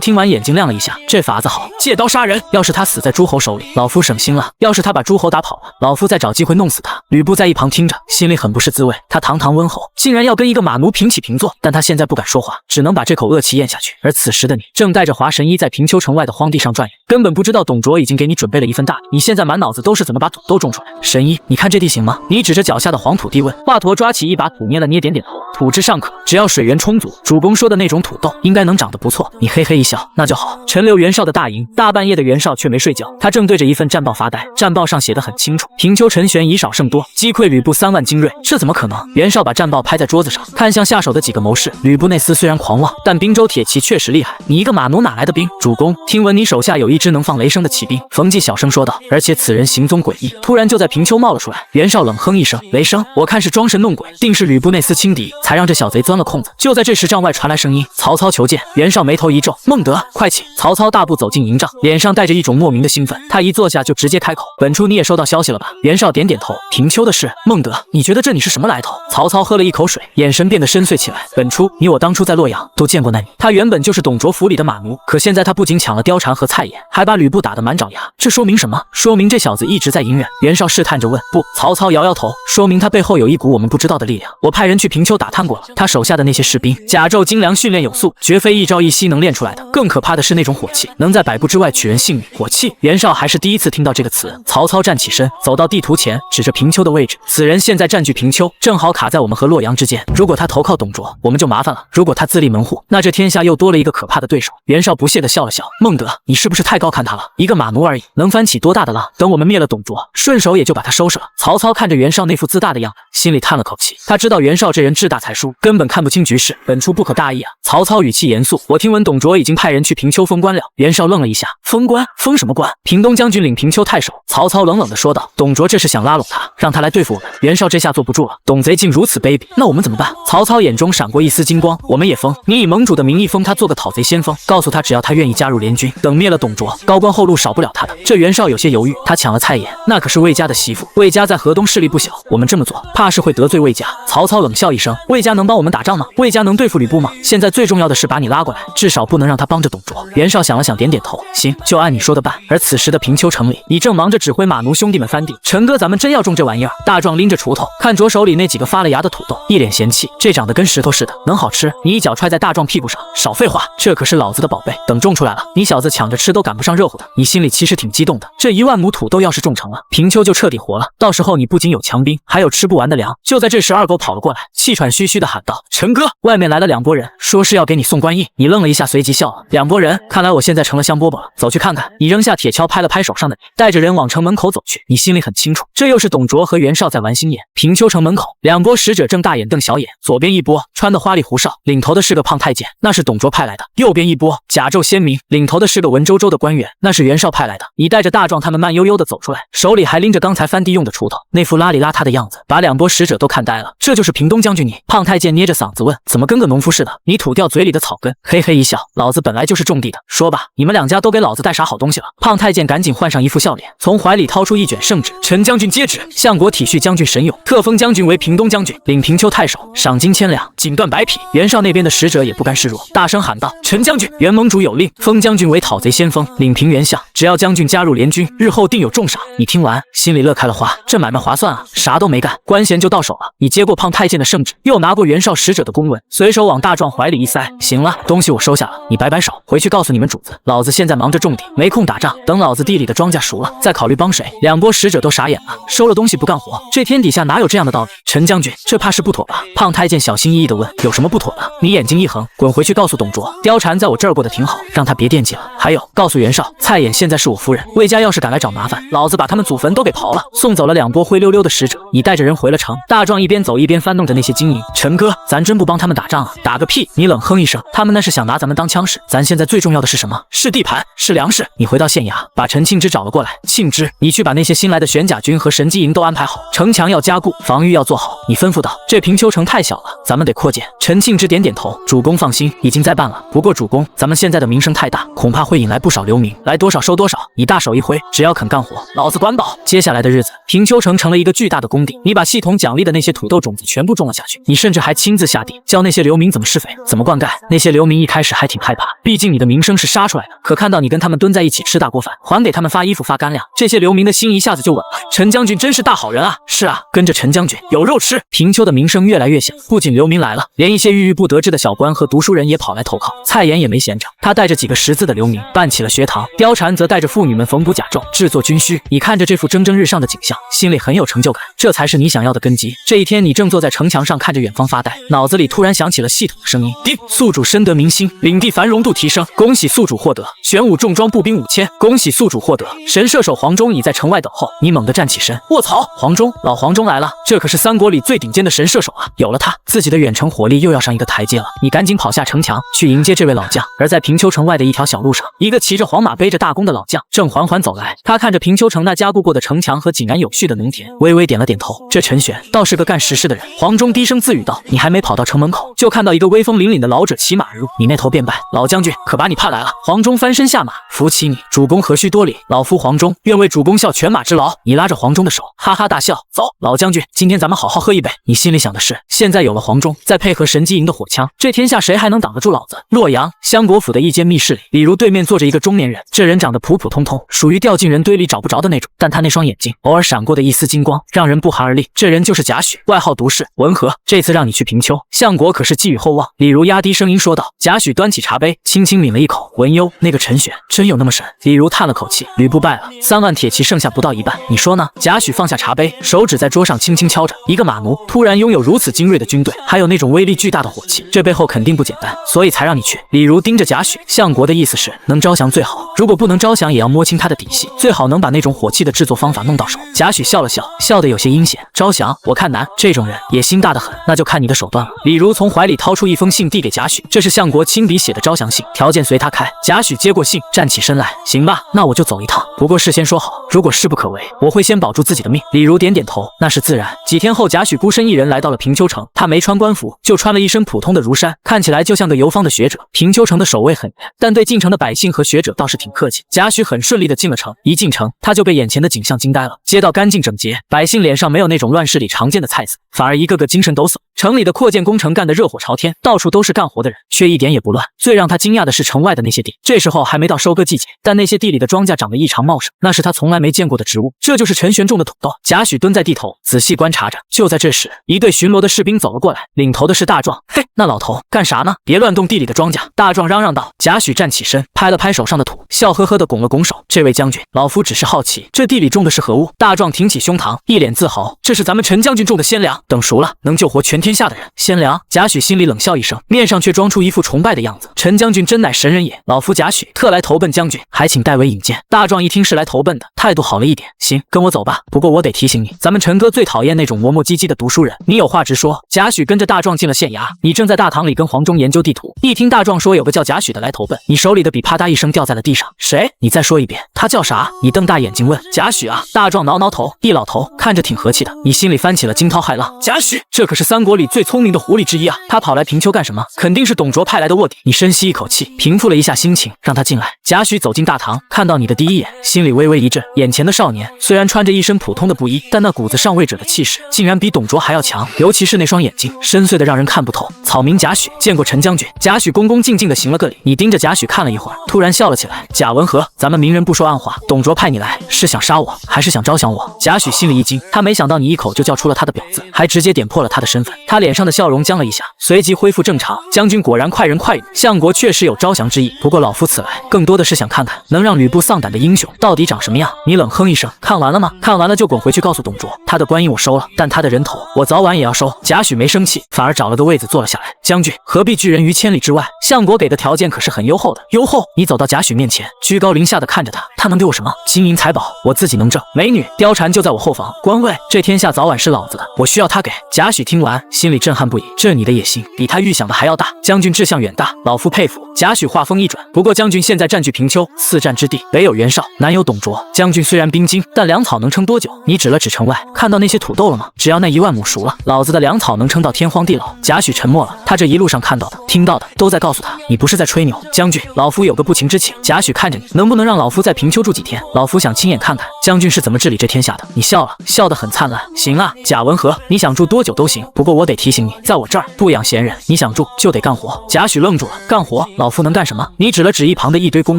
听完眼睛亮了一下，这法子好，借刀杀人。要是他死在诸侯手里，老夫省心了；要是他把诸侯打跑了，老夫再找机会弄死他。吕布在一旁听着，心里很不是滋味。他堂堂温侯，竟然要跟一个马奴平起平坐，但他现在不敢说话，只能把这口恶气咽下去。而此时的你，正带着华神医在平丘城外的荒地上转悠，根本不知道董卓已经给你准备了一份大礼。你现在满脑子都是怎么把土豆种出来。神医，你看这地行吗？你指着脚下的黄土地问。华佗抓起一把土捏了捏，点点头，土质尚可，只要水源充足，主公说的那种土豆应该能长得不错。你嘿嘿一笑，那就好。陈留袁绍的大营，大半夜的袁绍却没睡觉，他正对着一份战报发呆。战报上写得很清楚，平丘陈玄以少胜多，击溃吕布3万精锐。这怎么可能？袁绍把战报拍在桌子上，看向下手的几个谋士。吕布那厮虽然狂妄，但滨州铁骑确实厉害。你一个马奴哪来的兵？主公，听闻你手下有一支能放雷声的骑兵。冯骥小声说道，而且此人行踪诡异，突然就在平丘冒了出来。袁绍冷哼一声，雷声？我看是装神弄鬼，定是吕布那厮轻敌，才让这小贼钻了空子。就在这时，帐外传来声音，曹操求见。袁绍眉头一皱，孟德，快起！曹操大步走进营帐，脸上带着一种莫名的兴奋。他一坐下就直接开口，本初你也收到消息了吧？袁绍点点头，平丘的事。孟德，你觉得这你是什么来头？曹操喝了一口水，眼神变得深邃起来。本初，你我当初在洛阳都见过那女，他原本就是董卓府里的马奴，可现在他不仅抢了貂蝉和蔡琰，还把吕布打得满爪牙，这说明什么？说明这小子一直在隐忍。袁绍试探着问。不，曹操摇摇头，说明他背后有一股我们不知道的力量。我派人去平丘打探过了，他手下的那些士兵甲胄精良，训练有素，绝非一朝一夕能练出来的。更可怕的是那种火气，能在100步之外取人性命。火气？袁绍还是第一次听到这个词。曹操站起身，走到地图前，指着平丘的位置。此人现在占据平丘，正好卡在我们和洛阳之间。如果他投靠董卓，我们就麻烦了；如果他自立门户，那这天下又多了一个可怕的对手。袁绍不屑地笑了笑，孟德，你是不是太高看他了？一个马奴而已，能翻起多大的浪？等我们灭了董卓，顺手也就把他收拾了。曹操看着袁绍那副自大的样子，心里叹了口气。他知道袁绍这人志大才疏，根本看不清局势，本初不可大意啊。曹操语气严肃，我听闻董卓已经派人去平丘封官了。袁绍愣了一下，封官？封什么官？平东将军领平丘太守。曹操冷冷地说道，董卓这是想拉拢他，让他来对付我们。袁绍这下坐不住了，董贼竟如此卑鄙，那我们怎么办？曹操眼中闪过一丝金光，我们也封，你以盟主的名义封他做个讨贼先锋，告诉他只要他愿意加入联军，等灭了董卓，高官厚禄少不了他的。这袁绍有些犹豫，他抢了蔡琰，那可是魏家的媳妇，魏家在河东势力不小，我们这么做怕是会得罪魏家。曹操冷笑一声，魏家能帮我们打仗吗？魏家能对付吕布吗？现在最重要的是把你拉过来，至少不能让他帮着董卓。袁绍想了想，点点头，行，就按你说的办。而此时的平丘城里，你正忙着指挥马奴兄弟们翻地。陈哥，咱们真要种这玩意儿？大壮拎着锄头，看着手里那几个发了芽的土豆，一脸嫌弃，这长得跟石头似的，能好吃？你一脚踹在大壮屁股上，少废话，这可是老子的宝贝，等种出来了，你小子抢着吃都赶不上热乎的。你心里其实挺激动的，这1万亩土豆要是种成了，平丘就彻底活了。到时候你不仅有强兵，还有吃不完的粮。就在这时，二狗跑了过来，气喘吁吁地喊道：“陈哥，外面来了2拨人，说是要给你送官印。”你愣了一下，随即笑了。2拨人，看来我现在成了香饽饽了，走去看看。你扔下铁锹，拍了拍手上的你，带着人往城门口走去。你心里很清楚，这又是董卓和袁绍在玩心眼。平丘城门口，2拨使者正大眼瞪小眼，左边一拨穿的花里胡哨，领头的是个胖太监，那是董卓派来的；右边一拨甲胄鲜明，领头的是个文绉绉的官员，那是袁绍派来的。你带着大壮他们慢悠悠地走出来，手里还拎着刚才翻地用的锄头，那副邋里邋遢的样子，把2拨使者都看呆了。这就是平东将军你？胖太监捏着嗓子问，怎么跟个农夫似的？你吐掉嘴里的草根？嘿嘿一笑，老子本来就是种地的。说吧，你们2家都给老子带啥好东西了？胖太监赶紧换上一副笑脸，从怀里掏出一卷圣旨，陈将军接旨，相国体恤将军神勇，特封将军为平东将军，领平丘太守，赏金1000两，锦缎100匹。袁绍那边的使者也不甘示弱，大声喊道：“陈将军，袁盟主有令，封将军为讨贼先锋，领平原相。只要将军加入联军，日后定有重赏。”你听完，心里乐开了花，这买卖划算啊！啥都没干，官衔就到手了。你接过胖太监的圣旨，又拿过袁绍使者的公文，随手往大壮怀里一塞，行了，东西我收下了。你摆摆手，回去告诉你们主子，老子现在忙着种地，没空打仗，等老子地里的庄稼熟了，再考虑帮谁。2拨使者都傻眼了，收了东西不干活，这天底下哪有这样的道理？陈将军，这怕是不妥吧？胖太监小心翼翼地问，有什么不妥的？你眼睛一横，滚回去告诉董卓，貂蝉在我这儿过得挺好，让他别惦记了。还有，告诉袁绍，蔡琰现在是我夫人，魏家要是敢来找麻烦，老子把他们祖坟都给刨了。送走了2拨灰溜溜的使者，你带着人回了城。大壮一边走一边翻弄着那些金银。陈哥，咱真不帮他们打仗啊？打个屁！你冷哼一声，他们那是想拿咱们当枪使，咱现在最重要的是什么？是地盘，是粮食。你回到县衙，把陈庆之找了过来。庆之，你去把那些新来的玄甲军和神机营都安排好，城墙要加固，防御要做好。你吩咐道：“这平丘城太小了，咱们得扩建。”陈庆之点点头：“主公放心，已经在办了。不过主公，咱们现在的名声太大，恐怕会引来不少流民，来多少收多少。你大手一挥，只要肯干活，老子管饱。”接下来的日子，平丘城成了一个巨大的工地。你把系统奖励的那些土豆种子全部种了下去，你甚至还亲自下地教那些流民怎么施肥，怎么灌溉。那些流民一开始还挺害怕，毕竟你的名声是杀出来的。可看到你跟他们蹲在一起吃大锅饭，还给他们发衣服发干粮，这些流民的心一下子就稳了。陈将军真是大好人啊！是啊，跟着陈将军有肉吃。平丘的名声越来越响，不仅流民来了，连一些郁郁不得志的小官和读书人也跑来投靠。蔡妍也没闲着，他带着几个识字的流民办起了学堂，貂蝉则带着妇女们缝补甲胄，制作军需。你看着这幅蒸蒸日上的景象，心里很有成就感，这才是你想要的根基。这一天，你正坐在城墙上看着远方发呆，脑子里突然响起了系统的声音：叮，宿主深得民心，领地繁荣度提升，恭喜宿主获得玄武重装步兵5000，恭喜宿主获得神射手黄忠已在城外等候。你猛地站起身，卧槽，黄忠，老黄忠来了，这可是三国里最顶尖的神射手啊！有了他，自己的远程火力又要上一个台阶了。你赶紧跑下城墙去迎接这位老将。而在平丘城外的一条小路上，一个骑着黄马背着大弓的老将正缓缓走来。他看着平丘城那加固过的城墙和井然有序的农田，微微点了点头。这陈玄倒是个干实事的人。黄忠低声自语道：“你还没跑到城门口，就看到一个威风凛凛的老者骑马而入，你那头便拜，老将军可把你盼来了。”黄忠翻身下马，扶起你，主公何须多礼，老夫黄忠愿为主公效犬马之劳。你拉着黄忠的手，哈哈大笑，走，老将军，今天咱们好好喝一杯。你心里想的是，现在有了黄忠，再配合神机营的火枪，这天下谁还能挡得住老子？洛阳相国府的一间密室里，李如对面坐着一个中年人，这人长得普普通通，属于掉进人堆里找不着的那种，但他那双眼睛偶尔闪过的一丝金光，让人不寒而栗。这人就是贾诩，外号毒士。文和，这次让你去平丘，相国可是寄予厚望。李如压低声音说道。贾诩端起茶杯，轻轻抿了一口，文幽，那个陈玄真有那么神？李如叹了口气，吕布败了，3万铁骑剩下不到一半，你说呢？贾诩放下茶杯，手指在桌上轻轻敲着。一个马奴突然拥有如此精锐的军队，还有那种威力巨大的火器，这背后肯定不简单，所以才让你去。李如盯着贾诩，相国的意思是能招降最好，如果不能招降，也要摸清他的底细，最好能把那种火器的制作方法弄到手。贾诩笑了笑，笑得有些阴险。招降我看难，这种人野心大得很，那就看你的手段了。李如从怀里掏出一封信递给贾诩，这是相国亲笔写的招降信，条件随他开。贾诩接过信，站起身来，行吧，那我就走一趟，不过事先说好，如果事不可为，我会先保住自己的命。李如点点头，那是自然。几天后，贾诩孤身一人来到了平丘城，他没穿官服，就穿了一身普通的儒衫，看起来就像个游方的学者。平丘城的守卫很严，但对进城的百姓和学者倒是挺客气。贾诩很顺利的进了城，一进城他就被眼前的景象惊呆了。街道干净整洁，百姓脸上没有那种乱世里常见的菜色，反而一个个精神抖擞。城里的扩建工程干得热火朝天，到处都是干活的人，却一点也不乱。最让他惊讶的是城外的那些地，这时候还没到收割季节，但那些地里的庄稼长得异常茂盛，那是他从来没见过的植物。这就是陈玄种的土豆。贾诩蹲在地头仔细观察着。就在这时，一队巡逻的士兵走了过来，领头的是大壮。嘿，那老头干啥呢？别乱动地里的庄稼！大壮嚷嚷道。贾诩站起身，拍了拍手上的土，笑呵呵地拱了拱手。这位将军，老夫只是好奇，这地里种的是何物？大壮挺起胸膛，一脸自豪，这是咱们陈将军种的鲜粮，等熟了能救活全天下的人。鲜粮？贾诩心里冷笑一声，面上却装出一副崇拜的样子。陈将军真乃神人也，老夫贾诩特来投奔将军，还请代为引荐。大壮一听是来投奔的，态度好了一点。行，跟我走吧。不过我得提醒你，咱们陈哥最讨厌那种磨磨唧唧的读书人，你有话直说。贾诩跟着大壮进了县衙，你正在大堂里跟黄忠研究地图，一听大壮说有个叫贾诩的来投奔，你手里的笔啪嗒一声掉在了地上。谁？你再说一遍，他叫啥？你瞪大眼睛问。贾诩啊。大壮挠挠头，一老头看着挺和气的，你心里翻起了惊涛骇浪。贾诩，这可是三国里最聪明的狐狸之一啊，他跑来平丘干什么？肯定是董卓派来的卧底。你深吸一口气，平复了一下心情，让他进来。贾诩走进大堂，看到你的第一眼，心里微微一震。眼前的少年虽然穿着一身普通的布衣，但那股子上位者的气势竟然比董卓还要强，尤其是那双眼睛深邃的让人看不透。草民贾诩，见过陈将军。贾诩恭恭敬敬地行了个礼。你盯着贾诩看了一会儿，突然笑了起来。贾文和，咱们明人不说暗话，董卓派你来是想杀我，还是想招降我？贾诩心里一惊，他没想到你一口就叫出了他的表字，还直接点破了他的身份。他脸上的笑容僵了一下，随即恢复正常。将军果然快人快语，相国确实有招降之意，不过老夫此来更多的是想看看能让吕布丧胆的英雄到底长什么样。你冷哼一声，看完了吗？看完了就滚回去告诉董卓，他的官印我收了，但他的人头我早晚也要收。贾诩没生气，反而找了个位子坐了下来。将军何必拒人于千里之外？相国给的条件可是很优厚的。优厚？你走到贾诩面前，居高临下的看着他，他能给我什么？金银财宝我自己能挣。美女貂蝉就在我后房，官位这天下早晚是老子的，我需要他给。贾诩听完心里震撼不已。这你的野心比他预想的还要大，将军志向远大，老夫佩服。贾诩话锋一转，不过将军现在占据平丘，四战之地，北有袁绍，南有董卓，将军虽然兵精，但粮草能撑多久？你指了指城外，看到那些土豆了吗？只要那1万亩熟了，老子的粮草能撑到天荒地老。贾诩沉默了，他这一路上看到的、听到的，都在告诉他，你不是在吹牛。将军，老夫有个不情之请，贾诩看着你，能不能让老夫在平丘住几天？老夫想亲眼看看将军是怎么治理这天下的。你笑了，笑得很灿烂。行啊，贾文和，你想住多久都行，不过我得提醒你，在我这儿不养闲人，你想住就得干活。贾诩愣住了，干活？老夫能干什么？你指了指一旁的一堆公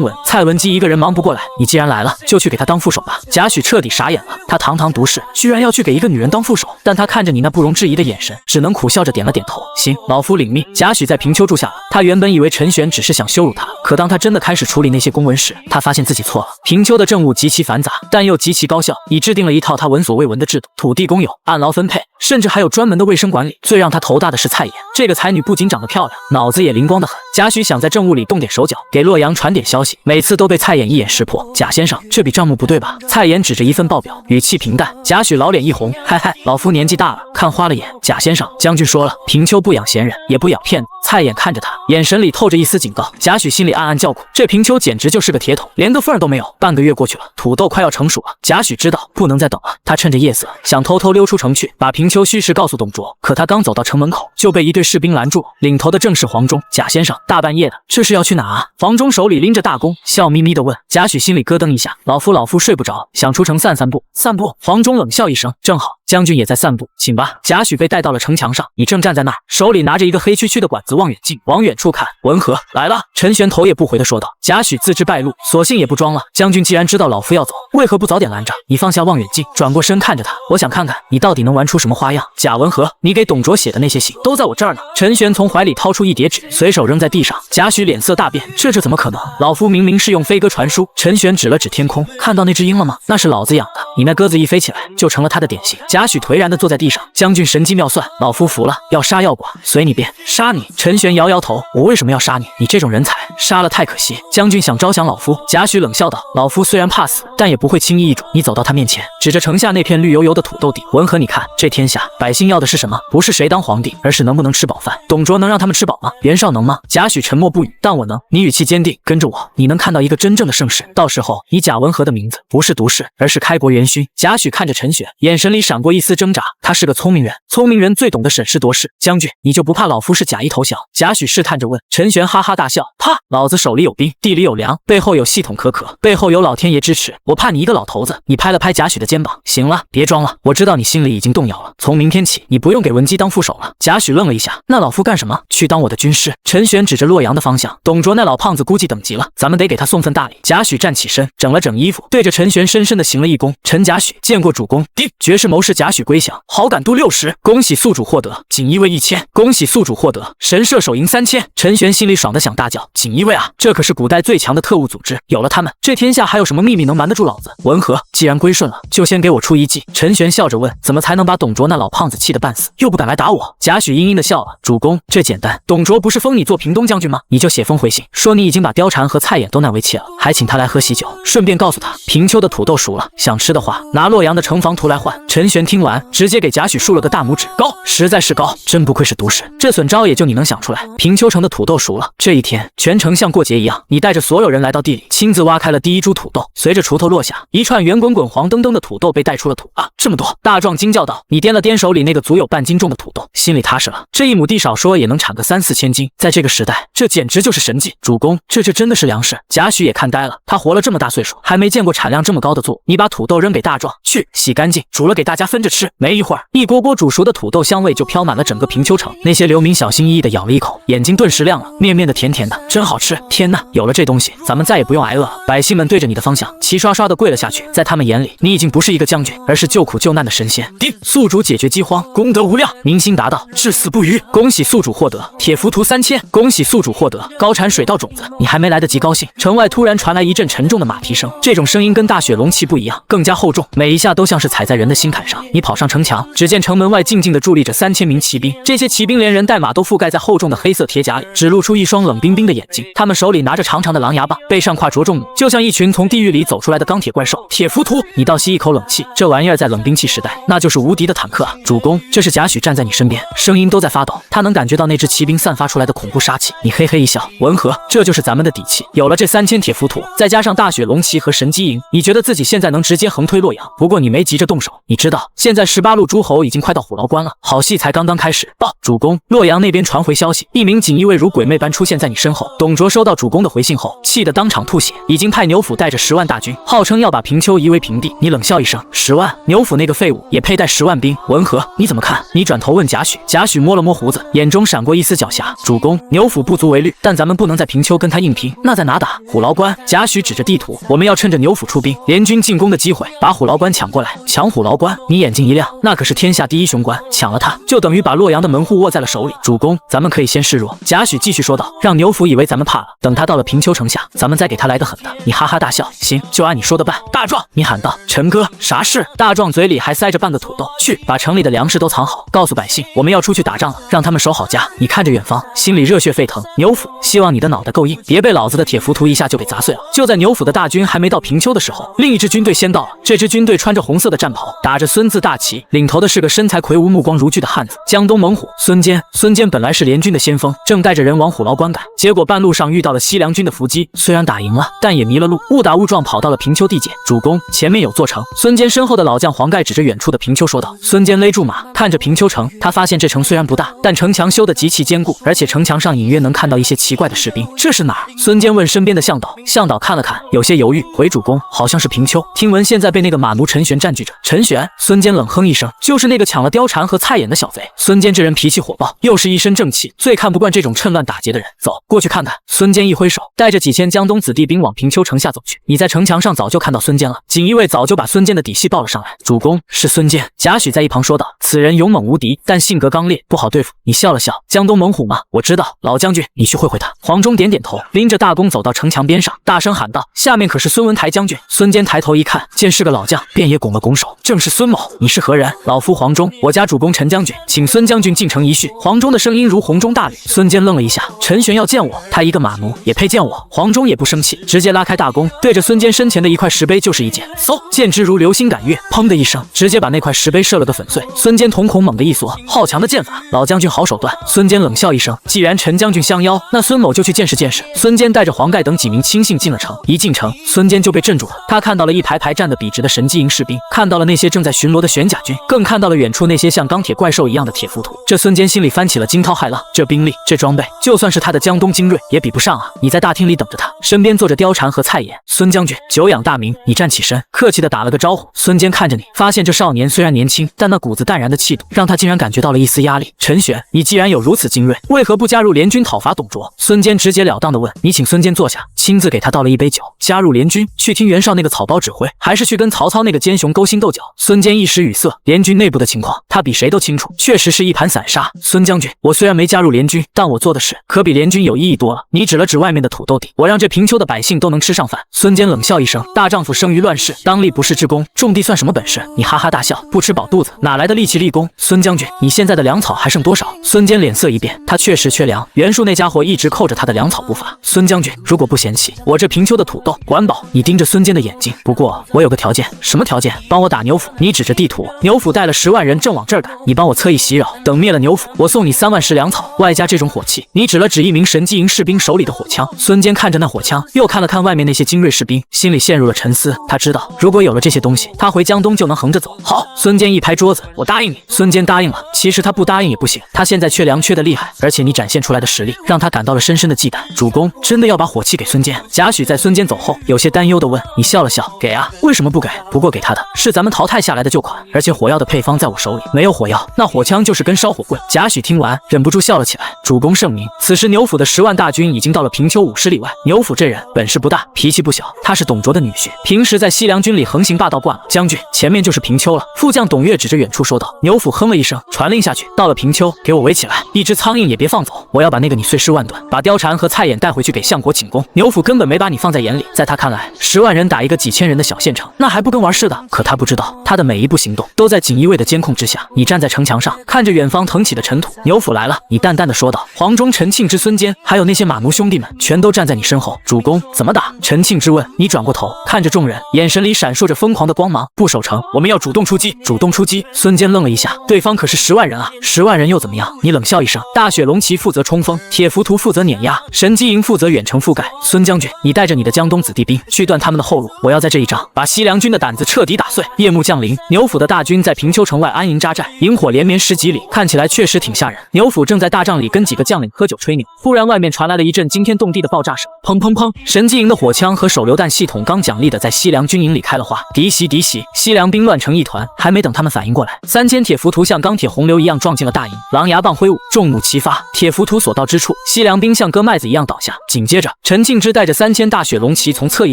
文，蔡文姬一个人忙不过来，你既然来了，就去给他当副手吧。贾诩彻底傻眼了，他堂堂毒士，居然要去给一个女人当副手，但他看着你那不容置疑的眼神，只能苦笑着点了点头。行，老夫领命。贾诩在平丘住下了，他原本以为陈玄只是想羞辱他，可当他真的开始处理那些公文时，他发现自己错了。平丘的政务极其繁杂，但又极其高效，已制定了一套他闻所未闻的制度，土地公有，按劳分配，甚至还有专门的卫生管理。最让他头大的是蔡琰，这个才女不仅长得漂亮，脑子也灵光得很。贾诩想在政务里动点手脚，给洛阳传点消息，每次都被蔡琰一眼识破。贾先生，这笔账目不对吧？蔡琰指着一份报表，语气平淡。贾诩老脸一红，嗨嗨，老夫年纪大了，看花了眼。贾先生，将军说了，平丘不养闲人，也不养骗子。蔡琰看着他，眼神里透着一丝警告。贾诩心里暗暗叫苦，这平丘简直就是个铁桶，连个缝儿都没有。半个月过去了，土豆快要成熟了。贾诩知道不能再等了，他趁着夜色想偷偷溜出城去，把平丘虚实告诉董卓。可他刚走到城门口，就被一队士兵拦住，领头的正是黄忠。贾先生，大半夜的，这是要去哪啊？黄忠手里拎着大弓，笑眯眯地问。贾诩心里咯噔一下，老夫睡不着，想出城散散步。散步？黄忠冷笑一声，正好，将军也在散步，请吧。贾诩被带到了城墙上，你正站在那儿，手里拿着一个黑黢黢的管子望远镜，往远处看。文和来了。陈玄头也不回地说道。贾诩自知败露，索性也不装了。将军既然知道老夫要走，为何不早点拦着？你放下望远镜，转过身看着他，我想看看你到底能玩出什么花样。贾文和，你给董卓写的那些信都在我这儿呢。陈玄从怀里掏出一叠纸，随手扔在地上。贾诩脸色大变，这怎么可能？老夫明明是用飞鸽传书。陈玄指了指天空，看到那只鹰了吗？那是老子养的，你那鸽子一飞起来，就成了他的点心。贾诩颓然地坐在地上，将军神机妙算，老夫服了。要杀要剐，随你便。杀你？陈玄摇摇头，我为什么要杀你？你这种人才，杀了太可惜。将军想招降老夫？贾诩冷笑道，老夫虽然怕死，但也不会轻易易主。你走到他面前，指着城下那片绿油油的土豆地，文和，你看这天下百姓要的是什么？不是谁当皇帝，而是能不能吃饱饭。董卓能让他们吃饱吗？袁绍能吗？贾诩沉默不语，但我能。你语气坚定，跟着我，你能看到一个真正的盛世。到时候你贾文和的名字不是毒士，而是开国元勋。贾诩看着陈玄，眼神里闪过一丝挣扎。他是个聪明人，聪明人最懂得审时度势。将军，你就不怕老夫是假意投降？贾诩试探着问。陈玄哈哈大笑，怕？老子手里有兵，地里有粮，背后有系统可可，背后有老天爷支持，我怕你一个老头子？你拍了拍贾诩的肩膀，行了，别装了，我知道你心里已经动摇了。从明天起，你不用给文姬当副手了。贾诩愣了一下，那老夫干什么？去当我的军师。陈玄指着洛阳的方向，董卓那老胖子估计等急了，咱们得给他送份大礼。贾诩站起身，整了整衣服，对着陈玄深深的行了一躬。陈贾诩见过主公。叮，绝世谋士贾诩归降，好感度60，恭喜宿主获得锦衣卫1000，恭喜宿主获得神射手营3000。陈玄心里爽的想大叫，锦衣卫啊，这可是古代最强的特务组织，有了他们，这天下还有什么秘密能瞒得住老子？文和，既然归顺了，就先给我出一计。陈玄笑着问，怎么才能把董卓那老胖子气得半死，又不敢来打我？贾诩阴阴的笑了，主公，这简单，董卓不是封你做平东将军吗？你就写封回信，说你已经把貂蝉和蔡琰都难为妾了，还请他来喝喜酒，顺便告诉他平丘的土豆熟了，想吃的话拿洛阳的城防图来换。陈玄听完，直接给贾诩竖了个大拇指，高，实在是高，真不愧是毒士，这损招也就你能想出来。平丘城的土豆熟了，这一天全城像过节一样，你带着所有人来到地里，亲自挖开了第一株土豆，随着锄头落下，一串圆滚滚黄澄澄的土豆被带出了土啊，这么多！大壮惊叫道。你掂了掂手里那个足有半斤重的土豆，心里踏实了，这一亩地少说也能产个3、4千斤，在这个时代，这简直就是神迹。主公，这真的是粮食？贾诩也看呆了，他活了这么大岁数，还没见过产量这么高的作物。你把土豆扔给大壮，去洗干净，煮了给大家分着吃。没一会儿，一锅锅煮熟的土豆香味就飘满了整个平丘城。那些流民小心翼翼地咬了一口，眼睛顿时亮了，面面的甜甜的，真好吃！天哪，有了这东西，咱们再也不用挨饿了。百姓们对着你的方向齐刷刷地跪了下去，在他们眼里，你已经不是一个将军，而是救苦救难的神仙。叮，宿主解决饥荒，功德无量，民心达到，至死不渝。恭喜宿主获得铁浮屠3000，恭喜宿主获得高产水稻种子。你还没来得及高兴，城外突然传来一阵沉重的马蹄声，这种声音跟大雪隆气不一样，更加厚重，每一下都像是踩在人的心坎上。你跑上城墙，只见城门外静静地伫立着3000名骑兵，这些骑兵连人带马都覆盖在厚重的黑色铁甲里，只露出一双冷冰冰的眼睛。他们手里拿着长长的狼牙棒，背上挎着重弩，就像一群从地狱里走出来的钢铁怪兽。铁浮屠，你倒吸一口冷气，这玩意儿在冷兵器时代，那就是无敌的坦克啊！主公，这是贾诩站在你身边，声音都在发抖，他能感觉到那支骑兵散发出来的恐怖杀气。你嘿嘿一笑，文和，这就是咱们的底气。有了这3000铁浮屠，再加上大雪龙骑和神机营，你觉得自己现在能直接横推洛阳？不过你没急着动手，你知道现在18路诸侯已经快到虎牢关了，好戏才刚刚开始。报，主公，洛阳那边传回消息，一名锦衣卫如鬼魅般出现在你身后。董卓收到主公的回信后，气得当场吐血，已经派牛辅带着10万大军，号称要把平丘夷为平地。你冷笑一声，10万？牛辅那个废物也配带10万兵？文和，你怎么看？你转头问贾诩，贾诩摸了摸胡子，眼中闪过一丝狡黠。主公，牛辅不足为虑，但咱们不能在平丘跟他硬拼，那在哪打？虎牢关。贾诩指着地图，我们要趁着牛辅出兵，联军进攻的机会，把虎牢关抢过来。抢虎牢关？你眼睛一亮，那可是天下第一雄关，抢了它，就等于把洛阳的门户握在了手里。主公，咱们可以先示弱。贾诩继续说道，让牛辅以为咱们怕了，等他到了平丘城下，咱们再给他来个狠的。你哈哈大笑，行，就按你说的办。大壮，你喊道，陈哥，啥事？大壮嘴里还塞着半个土豆，去把城里的粮食都藏好，告诉百姓，我们要出去打仗了，让他们守好家。你看着远方，心里热血沸腾。牛辅，希望你的脑袋够硬，别被老子的铁浮屠一下就给砸碎了。就在牛辅的大军还没到平丘的时候，另一支军队先到了。这支军队穿着红色的战袍，打着孙字大旗，领头的是个身材魁梧、目光如炬的汉子，江东猛虎孙坚。孙坚本来是联军的先锋，正带着人往虎牢关赶，结果半路上遇到了西凉军的伏击，虽然打赢了，但也迷了路，误打误撞跑到了平丘地界。主公，前面有座城。孙坚身后的老将黄盖指着远处的平丘说道。孙坚勒住马，看着平丘城，他发现这城虽然不大，但城墙修得极其坚固，而且城墙上隐约能看到一些奇怪的士兵。这是哪儿？孙坚问身边的向导，向导看了看，有些犹豫，回主公，好像是平丘，听闻现在被那个马奴陈玄占据着。陈玄？孙坚冷哼一声，就是那个抢了貂蝉和蔡琰的小贼。孙坚这人脾气火爆，又是一身正气，最看不惯这种趁乱打劫的人。走，过去看看。孙坚一挥手，带着几千江东子弟兵往平丘城下走去。你在城墙上早就看到孙坚了，锦衣卫早就把孙坚的底细报了上来。主公，是孙坚。贾诩在一旁说道，此人勇猛无敌，但性格刚烈，不好对付。你笑了笑，江东猛虎吗？我知道，老将军，你去会会他。黄忠点点头，拎着大弓走到城墙边上，大声喊道，下面可是孙文台将军。孙坚抬头一看，见是个老将，便也拱了拱手，正是孙某。你是何人？老夫黄忠，我家主公陈将军，请孙将军进城一叙。黄忠的声音如洪钟大吕。孙坚愣了一下，陈玄要见我，他一个马奴也配见我？黄忠也不生气，直接拉开大弓，对着孙坚身前的一块石碑就是一箭，嗖，箭之如流星赶月，砰的一声，直接把那块石碑射了个粉碎。孙坚瞳孔猛地一缩，好强的剑法，老将军好手段。孙坚冷笑一声，既然陈将军相邀，那孙某就去见识见识。孙坚带着黄盖等几名亲信进了城，一进城，孙坚就被镇住了。他看到了一排排站得笔直的神机营士兵，看到了那些正在巡逻的玄甲军，更看到了远处那些像钢铁怪兽一样的铁浮屠。这孙坚心里翻起了惊涛骇浪，这兵力，这装备，就算是他的江东精锐也比不上啊！你在大厅里等着他，身边坐着貂蝉和蔡琰。孙将军，久仰大名。你站起身，客气地打了个招呼。孙坚看着你，发现这少年虽然年轻，但那股子淡然的气度，让他竟然感觉到了一丝压力。陈玄，你既然有如此精锐，为何不加入联军讨伐董卓？孙坚直截了当地问。你请孙坚坐下，亲自给他倒了一杯酒。加入联军，去听袁绍那个草包指挥，还是去跟曹操那个奸雄勾心斗角？孙坚一时语塞，联军内部的情况他比谁都清楚，确实是一盘散沙。孙将军，我虽然没加入联军，但我做的事可比联军有意义多了。你指了指外面的土豆地，我让这平丘的百姓都能吃上饭。孙坚冷笑一声，大丈夫生于乱世，当立不世之功，种地算什么本事？你哈哈大笑，不吃饱肚子，哪来的力气立功？孙将军，你现在的粮草还剩多少？孙坚脸色一变，他确实缺粮，袁术那家伙一直扣着他的粮草不发。孙将军，如果不嫌弃，我这平丘的土豆管饱。你盯着孙坚的眼睛，不过我有个条件。什么条件？帮我打牛辅。你指着地图，牛辅带了10万人正往这儿赶，你帮我侧翼袭扰，等灭了牛辅，我送你3万石粮草，外加这种火器。你指了指一名神机营士兵手里的火枪。孙坚看着那火枪，又看了看外面那些精锐士兵，心里陷入了沉思。他知道，如果有了这些东西，他回江东就能横着走。好，孙坚一拍桌子，我答应你。孙坚答应了，其实他不答应也不行，他现在缺粮缺得厉害，而且你展现出来的实力，让他感到了深深的忌惮。主公真的要把火器给孙坚？贾诩在孙坚走后，有些担忧地问。你笑了笑，给啊，为什么不给？不过给他的是咱们淘汰下来的旧款，而且火药的配方在我手里，没有火药，那火枪就是根烧火棍。贾诩听完，忍不住笑了起来。主公圣明。此时牛辅的10万大军已经到了平丘50里外。牛辅这人本事不大，脾气不小，他是董卓的女婿，平时在西凉军里横行霸道惯了。将军，前面就是平丘了。副将董越指着远处说道。牛辅哼了一声，传令下去，到了平丘，给我围起来，一只苍蝇也别放走，我要把那个你碎尸万段，把貂蝉和蔡琰带回去给相国请功。牛辅根本没把你放在眼里，在他看来，10万人打一个几千人的小县城，那还不跟玩似的？可他不知道，他的每一步步行动都在锦衣卫的监控之下。你站在城墙上，看着远方腾起的尘土。牛府来了，你淡淡的说道。黄忠、陈庆之、孙坚，还有那些马奴兄弟们，全都站在你身后。主公怎么打？陈庆之问。你转过头，看着众人，眼神里闪烁着疯狂的光芒。不守城，我们要主动出击！主动出击！孙坚愣了一下，对方可是10万人啊，10万人又怎么样？你冷笑一声。大雪龙骑负责冲锋，铁浮屠负责碾压，神机营负责远程覆盖。孙将军，你带着你的江东子弟兵去断他们的后路，我要在这一仗把西凉军的胆子彻底打碎。夜幕降临，牛府的大军在平丘城外安营扎寨，营火连绵10几里，看起来确实挺吓人。牛府正在大帐里跟几个将领喝酒吹牛，忽然外面传来了一阵惊天动地的爆炸声，砰砰砰！神机营的火枪和手榴弹系统刚奖励的在西凉军营里开了花，敌袭敌袭！西凉兵乱成一团，还没等他们反应过来，3000铁浮屠像钢铁洪流一样撞进了大营，狼牙棒挥舞，众怒齐发，铁浮屠所到之处，西凉兵像割麦子一样倒下。紧接着，陈庆之带着3000大雪龙骑从侧翼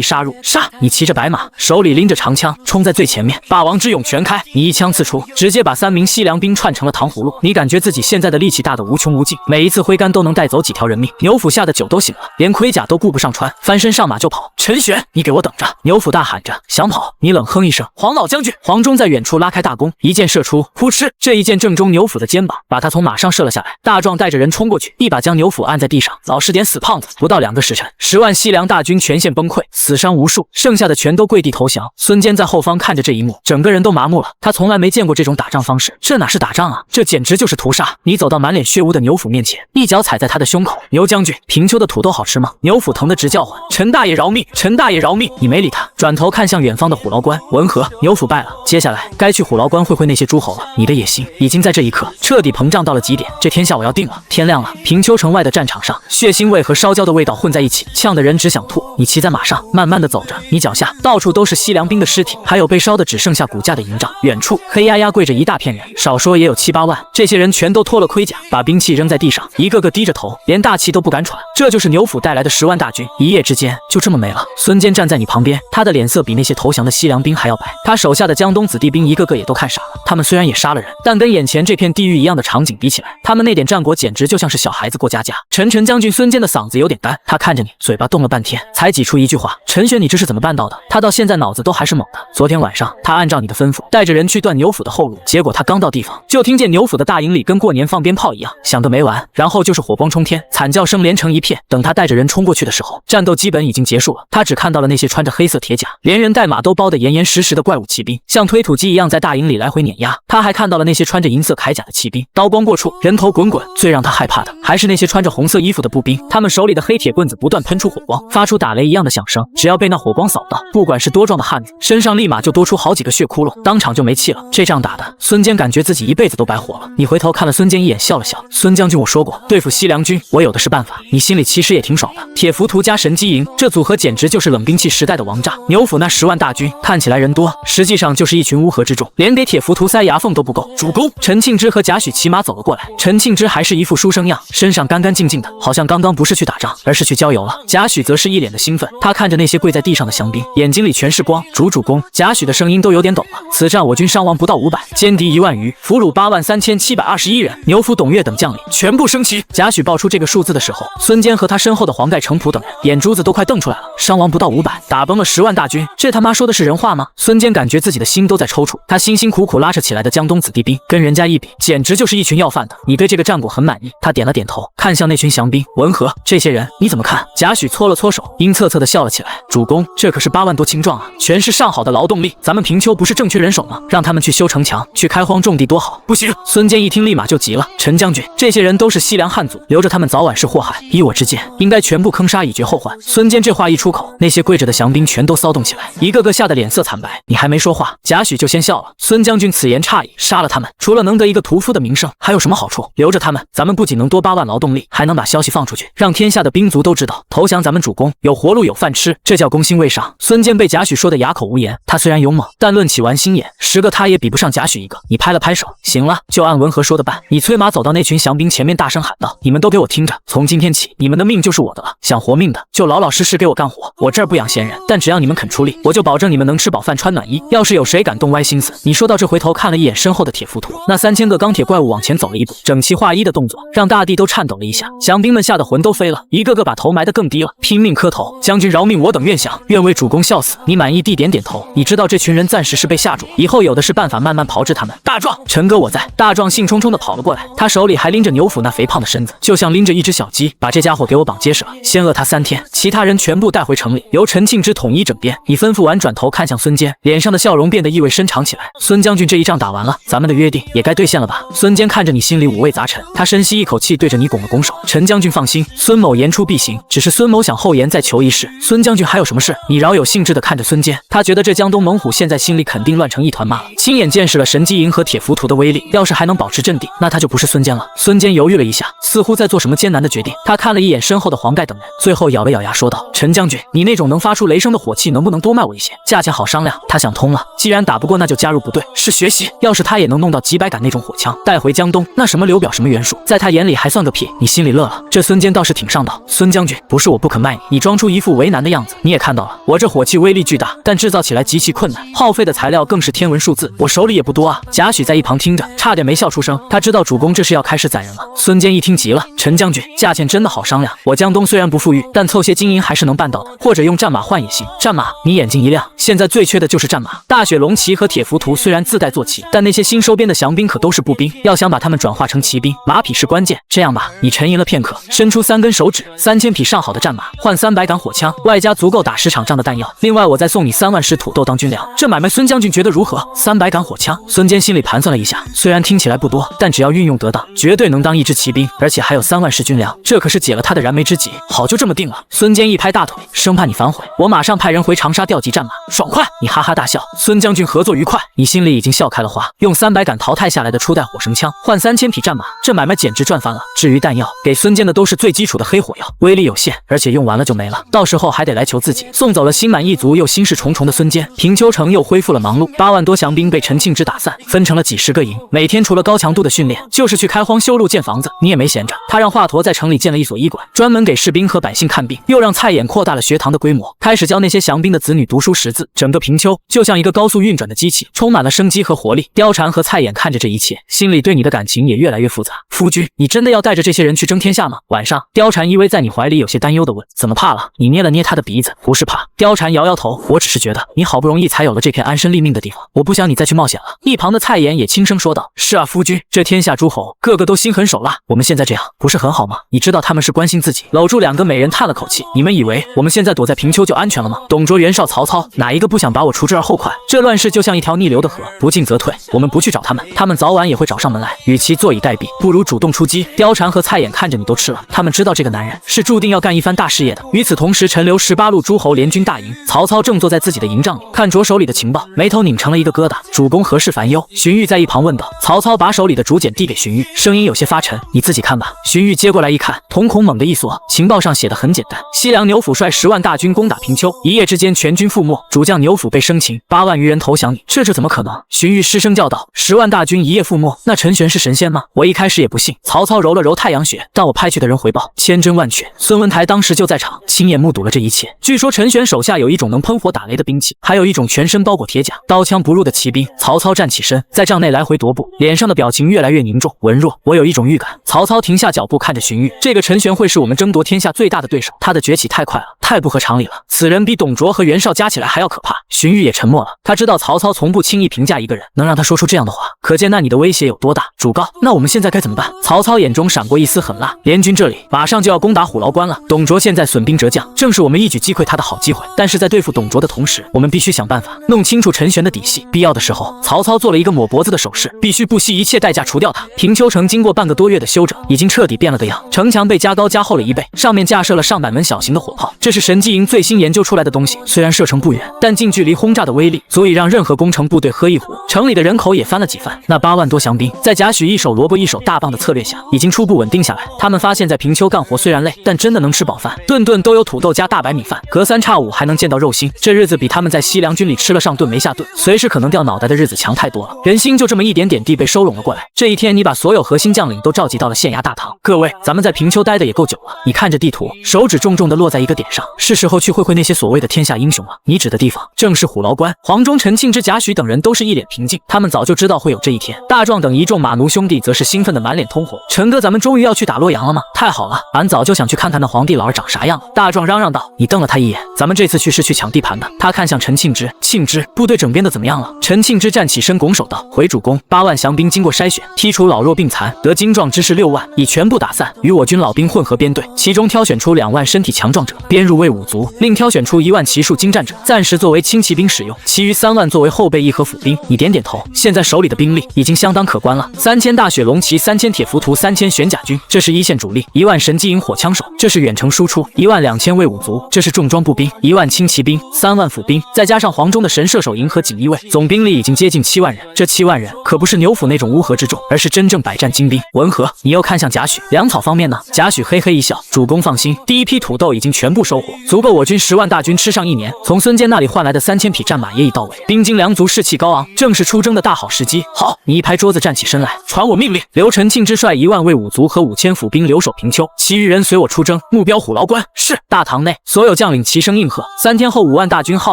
杀入，杀！你骑着白马，手里拎着长枪，冲在最前面，霸王之勇全开，你一枪刺出，直接把3名西凉兵串成了糖葫芦。你感觉自己现在的力气大得无穷无尽，每一次挥杆都能带走几条人命。牛府吓得酒都醒了，连盔甲都顾不上穿，翻身上马就跑。陈玄，你给我等着！牛府大喊着，想跑，你冷哼一声，黄老将军。黄忠在远处拉开大弓，一箭射出，扑哧，这一箭正中牛府的肩膀，把他从马上射了下来。大壮带着人冲过去，一把将牛府按在地上。老实点，死胖子！不到2个时辰，10万西凉大军全线崩溃，死伤无数，剩下的全都跪地投降。孙坚在后方看着这一幕，整个人都麻木了。他从来没见过这种打仗方式，这哪是打仗啊，这简直就是屠杀！你走到满脸血污的牛府面前，一脚踩在他的胸口。牛将军，平丘的土豆好吃吗？牛府疼得直叫唤，陈大爷饶命！陈大爷饶命！你没理他，转头看向远方的虎牢关。文和，牛府败了，接下来该去虎牢关会会那些诸侯了。你的野心已经在这一刻彻底膨胀到了极点，这天下我要定了。天亮了，平丘城外的战场上，血腥味和烧焦的味道混在一起，呛得人只想吐。你骑在马上，慢慢的走着，你脚下到处都是西凉兵的尸体，还有被烧的只剩下骨架的营帐。远处黑压压跪着一大片人，少说也有7、8万。这些人全都脱了盔甲，把兵器扔在地上，一个个低着头，连大气都不敢喘。这就是牛府带来的10万大军，一夜之间就这么没了。孙坚站在你旁边，他的脸色比那些投降的西凉兵还要白。他手下的江东子弟兵一个个也都看傻了，他们虽然也杀了人，但跟眼前这片地狱一样的场景比起来，他们那点战果简直就像是小孩子过家家。陈将军孙坚的嗓子有点干，他看着你，嘴巴动了半天，才挤出一句话：陈玄，你这是怎么办到的？他到现在脑子都还是懵的。昨天晚上，他按照你的吩咐，带着人去断牛府的后路，结果他刚到地方，就听见牛府的大营里跟过年放鞭炮一样，响个没完，然后就是火光冲天，惨叫声连成一片。等他带着人冲过去的时候，战斗基本已经结束了，他只看到了那些穿着黑色铁甲，连人带马都包得严严实实的怪物骑兵，像推土机一样在大营里来回碾压。他还看到了那些穿着银色铠甲的骑兵，刀光过处，人头滚滚。最让他害怕的还是那些穿着红色衣服的步兵，他们手里的黑铁棍子不断喷出火光，发出打雷一样的响声。只要被那火光扫到，不管是多壮的汉子，身上立马就多出好几个血窟窿，当场就没气了。这仗打的孙坚感觉自己一辈子都白活了。你回头看了孙坚一眼，笑了笑。孙将军，我说过，对付西凉军，我有的是办法。你心里其实也挺爽的。铁浮屠加神机营，这组合简直就是冷兵器时代的王炸。牛府那10万大军看起来人多，实际上就是一群乌合之众，连给铁浮屠塞牙缝都不够。主公，陈庆之和贾诩骑马走了过来。陈庆之还是一副书生样，身上干干净净的，好像刚刚不是去打仗，而是去郊游了。贾诩则是一脸的兴奋，他看着那些跪在地上的降兵，眼睛里全是光。主公，贾诩的声音都有点抖了。此战我军伤亡不到500，歼敌1万余，俘虏83721人。牛府、董岳等将领全部升旗。贾诩报出这个数字的时候，孙坚和他身后的黄盖、程普等人眼珠子都快瞪出来了。伤亡不到500，打崩了10万大军，这他妈说的是人话吗？孙坚感觉自己的心都在抽搐，他辛辛苦苦拉扯起来的江东子弟兵，跟人家一比，简直就是一群要饭的。你对这个战果很满意？他点了点头，看向那群降兵。文和，这些人你怎么看？贾诩搓了搓手，阴恻恻地笑了起来。主公，这可是8万多青壮啊，全是上好的劳动力。咱们平丘不是正缺人手吗？让他们去修城墙，去开荒种地多好。不行！孙坚一听立马就急了。陈将军，这些人都是西凉汉族，留着他们早晚是祸害。依我之见，应该全部坑杀以绝后患。孙坚这话一出口，那些跪着的降兵全都骚动起来，一个个吓得脸色惨白。你还没说话，贾诩就先笑了。孙将军此言差矣，杀了他们，除了能得一个屠夫的名声，还有什么好处？留着他们，咱们不仅能多8万劳动力，还能把消息放出去，让天下的兵卒都知道投降咱们主公，有活路有饭吃，这叫攻心未伤。孙坚被贾诩说得哑口无言，他虽然勇猛，但论起玩心眼，10个他也比不上贾诩一个。你拍了拍手，行了，就按文和说的办。你催马走到那群降兵前面，大声喊道：你们都给我听着，从今天起，你们的命就是我的了，想活命的，就老老实实给我干活。我这儿不养闲人，但只要你们肯出力，我就保证你们能吃饱饭穿暖衣。要是有谁敢动歪心思，你说到这回头看了一眼身后的铁浮屠，那3000个钢铁怪物往前走了一步，整齐划一的动作让大地都颤抖了一下，降兵们吓得魂都飞了，一个个把头埋得更低了，拼命磕头：将军饶命，我等愿降，愿为主公效死。你满意地点点头，你知道这群人暂时是被吓住，以后有的是办法慢慢炮制他们。大壮，陈哥我在。大壮兴冲冲地跑了过来，他手里还拎着牛辅那肥胖的身子，就像拎着一只小鸡。把这家伙给我绑结实了，先饿他3天，其他人全部带回城里，由陈庆之统一整编。你吩咐完，转头看向孙坚，脸上的笑容变得意味深长起来。孙将军，这一仗打完了，咱们的约定也该兑现了吧？孙坚看着你，心里五味杂陈。他深吸一口气，对着你拱了拱手：陈将军放心，孙某言出必行。只是孙某想后言再求一事。孙将军还有什么事？你饶有兴致地看着孙坚，他觉得这江东猛虎现在心里肯定乱成一团麻了。亲眼见识了神机营和铁浮屠的威力，要是还能保持镇定，那他就不是孙坚了。孙坚犹豫了一下，似乎在做什么艰难的决定。他看了一眼身后的黄盖等人，最后咬了咬牙说道：陈将军，你那种能发出雷声的火器能不能多卖我一些？价钱好商量。他想通了，既然打不过，那就加入部队，是学习。要是他也能弄到几百杆那种火枪带回江东，那什么刘表什么袁术，在他眼里还算个屁。你心里乐了，这孙坚倒是挺上道。孙将军，不是我不肯卖你，你装出一副为难的样子。你也看到了，我这火器威力巨大，但制造起来极其困难，耗费的材料更是天文数字，我手里也不多啊。贾诩在一旁听着，差点没笑出声。他知道主公这是要开始宰人了。孙坚一听急了：陈将军，价钱真的好商量。我江东虽然不富裕，但凑些金银还是能办到的，或者用战马换也行。战马？你眼睛一亮，现在最缺的就是战马。大雪龙骑和铁浮屠虽然自带坐骑，但那些新收编的降兵可都是步兵，要想把他们转化成骑兵，马匹是关键。这样吧，你沉吟了片刻，伸出3根手指，3000匹上好的战马换300杆火枪，外加足够打10场仗的弹药。另外，我再送你3万石土豆当军粮。这买卖孙将军觉得如何？300杆火枪。孙坚心里盘算了一下，虽然听起来不多，但只要运用得当，绝对能当一支骑兵，而且还有3万石军粮，这可是解了他的燃眉之急。好，就这么定了。孙坚一拍大腿，生怕你反悔，我马上派人回长沙调集战马。爽快！你哈哈大笑。孙将军合作愉快。你心里已经笑开了花，用300杆淘汰下来的初代火绳枪换3000匹战马，这买卖简直赚翻了。至于弹药，给孙坚的都是最基础的黑火药，威力有限，而且用完了就没了，到时候还得来求自己。送走了心满意足又心事重重的孙坚，平丘城又恢复了忙碌。8万多降兵被陈庆之打散，分成了几10个营，每天除了高强度的训练，就是去开荒修路建房子。你也没闲着，他让华佗在城里建了一所医馆，专门给士兵和百姓看病，又让蔡琰扩大了学堂的规模，开始教那些降兵的子女读书识字。整个平丘就像一个高速运转的机器，充满了生机和活力。貂蝉和蔡琰看着这一切，心里对你的感情也越来越复杂。夫君，你真的要带着这些人去争天下吗？晚上，貂蝉依偎在你怀里，有些担忧地问：怎么怕了？你捏了捏他的鼻子，不是怕。貂蝉摇摇头，我只是觉得你好不容易才有了这片安身立命的地方，我不想你再去冒险了。一旁的蔡琰也轻声说道：是啊，夫君，这天下诸侯个个都心狠手辣，我们现在这样不是很好吗？你知道他们是关心自己。搂住2个美人叹了口气，你们以为我们现在躲在平丘就安全了吗？董卓、袁绍、曹操，哪一个不想把我除之而后快？这乱世就像一条逆流的河，不进则退。我们不去找他们，他们早晚也会找上门来。与其坐以待毙，不如主动出击。貂蝉和蔡琰看着你都吃了，他们知道这个男人是注定要干一番大事业的。与此同时，陈留18路诸侯联军大营，曹操正坐在自己的营帐里，看着手里的情报，眉头拧成了一个疙瘩。主公何事烦忧？荀彧在一旁问道。曹操把手里的竹简递给荀彧，声音有些发沉：你自己看吧。荀彧接过来一看，瞳孔猛地一缩，情报上写的很简单：西凉牛辅率10万大军攻打平丘，一夜之间全军覆没，主将牛辅被生擒，8万余人投降你。这怎么可能？荀彧失声叫道：10万大军一夜覆没，那陈玄是神仙吗？我一开始也不信。曹操揉了揉太阳穴，但我派去的人回报，千真万确。孙文台当时就在场，亲眼目睹了这一切。据说陈玄手下有一种能喷火打雷的兵器，还有一种全身包裹铁甲、刀枪不入的骑兵。曹操站起身，在帐内来回踱步，脸上的表情越来越凝重。文若，我有一种预感。曹操停下脚步，看着荀彧，这个陈玄会是我们争夺天下最大的对手，他的崛起太快了，太不合常理了。此人比董卓和袁绍加起来还要可怕。荀彧也沉默了，他知道曹操从不轻易评价一个人，能让他说出这样的话，可见那你的威胁有多大。主告，那我们现在该怎么办？曹操眼中闪过一丝狠辣，联军这里马上就要攻打虎牢关了，董卓现在损兵折将，正是我们一举击溃他的好机会。但是在对付董卓的同时，我们必须想办法弄清楚陈玄的底细，必要的时候，曹操做了一个抹脖子的手势，必须不惜一切代价除掉他。平丘城经过半个多月的休整，已经彻底变了个样，城墙被加高加厚了1倍，上面架设了上百门小型的火炮，这是神机营最新研究出来的东西。虽然射程不远，但近距离轰炸的威力足以让任何攻城部队喝一壶。城里的人口也翻了几番。那8万多降兵，在贾诩一手萝卜一手大棒的策略下，已经初步稳定下来。他们发现，在平丘干活虽然累，但真的能吃饱饭，顿顿都有土豆加大白米饭，隔3差5还能见到肉腥。这日子比他们在西凉军里吃了上顿没下顿，随时可能掉脑袋的日子强太多了。人心就这么一点点地被收拢了过来。这一天，你把所有核心将领都召集到了县衙大堂。各位，咱们在平丘待的也够久了，你看着地图，手指重重地落在一个点上，是时候去会会那些所谓的天下英雄了。你指的地方正是虎牢关。黄忠、陈庆之、贾诩等人都是一脸平静，他们早就知道会有这一天。大壮等一众马奴兄弟则是兴奋的满脸通红。陈哥，咱们终于要去打洛阳了吗？太好了，俺早就想去看看那皇帝老儿长啥样了。大壮嚷嚷道。你瞪了他一眼，咱们这次去是去抢地盘的。他看向陈庆之，庆之，部队整编的怎么样了？陈庆之站起身拱手道，回主公，8万降兵经过筛选，剔除老弱病残，得精壮之士6万，已全部打散，与我军老兵混合编队，其中挑选出2万身体强壮者编入卫武卒，另挑选出1万骑术精战者，暂时作为轻骑兵使用，其余3万作为后备役和府兵。你点点头，现在手里的兵力已经相当可观了，3000大雪龙骑，3000铁浮屠，3000玄甲军，这是一线主力；1万神机营火枪手，这是远程输出；12000卫武卒，这是重装步兵；1万轻骑兵，3万府兵，再加上黄忠的神射手营和锦衣卫，总兵力已经接近7万人。这7万人可不是牛府那种乌合之众，而是真正百战精兵。文和，你又看向贾诩，粮草方面呢？贾诩嘿嘿一笑，主公放心，第一批土豆已经全部收获，足够我军10万大军吃上1年。从孙坚那里换来的3000匹战马也已到位，兵精粮足，士气高昂，正是出征的大好时机。好，你一拍桌子站起身来，传我命令，刘陈庆之率1万卫武卒和5000府兵留守平丘，其余人随我出征，目标虎牢关。是。大堂内所有将领齐声应和。3天后，5万大军浩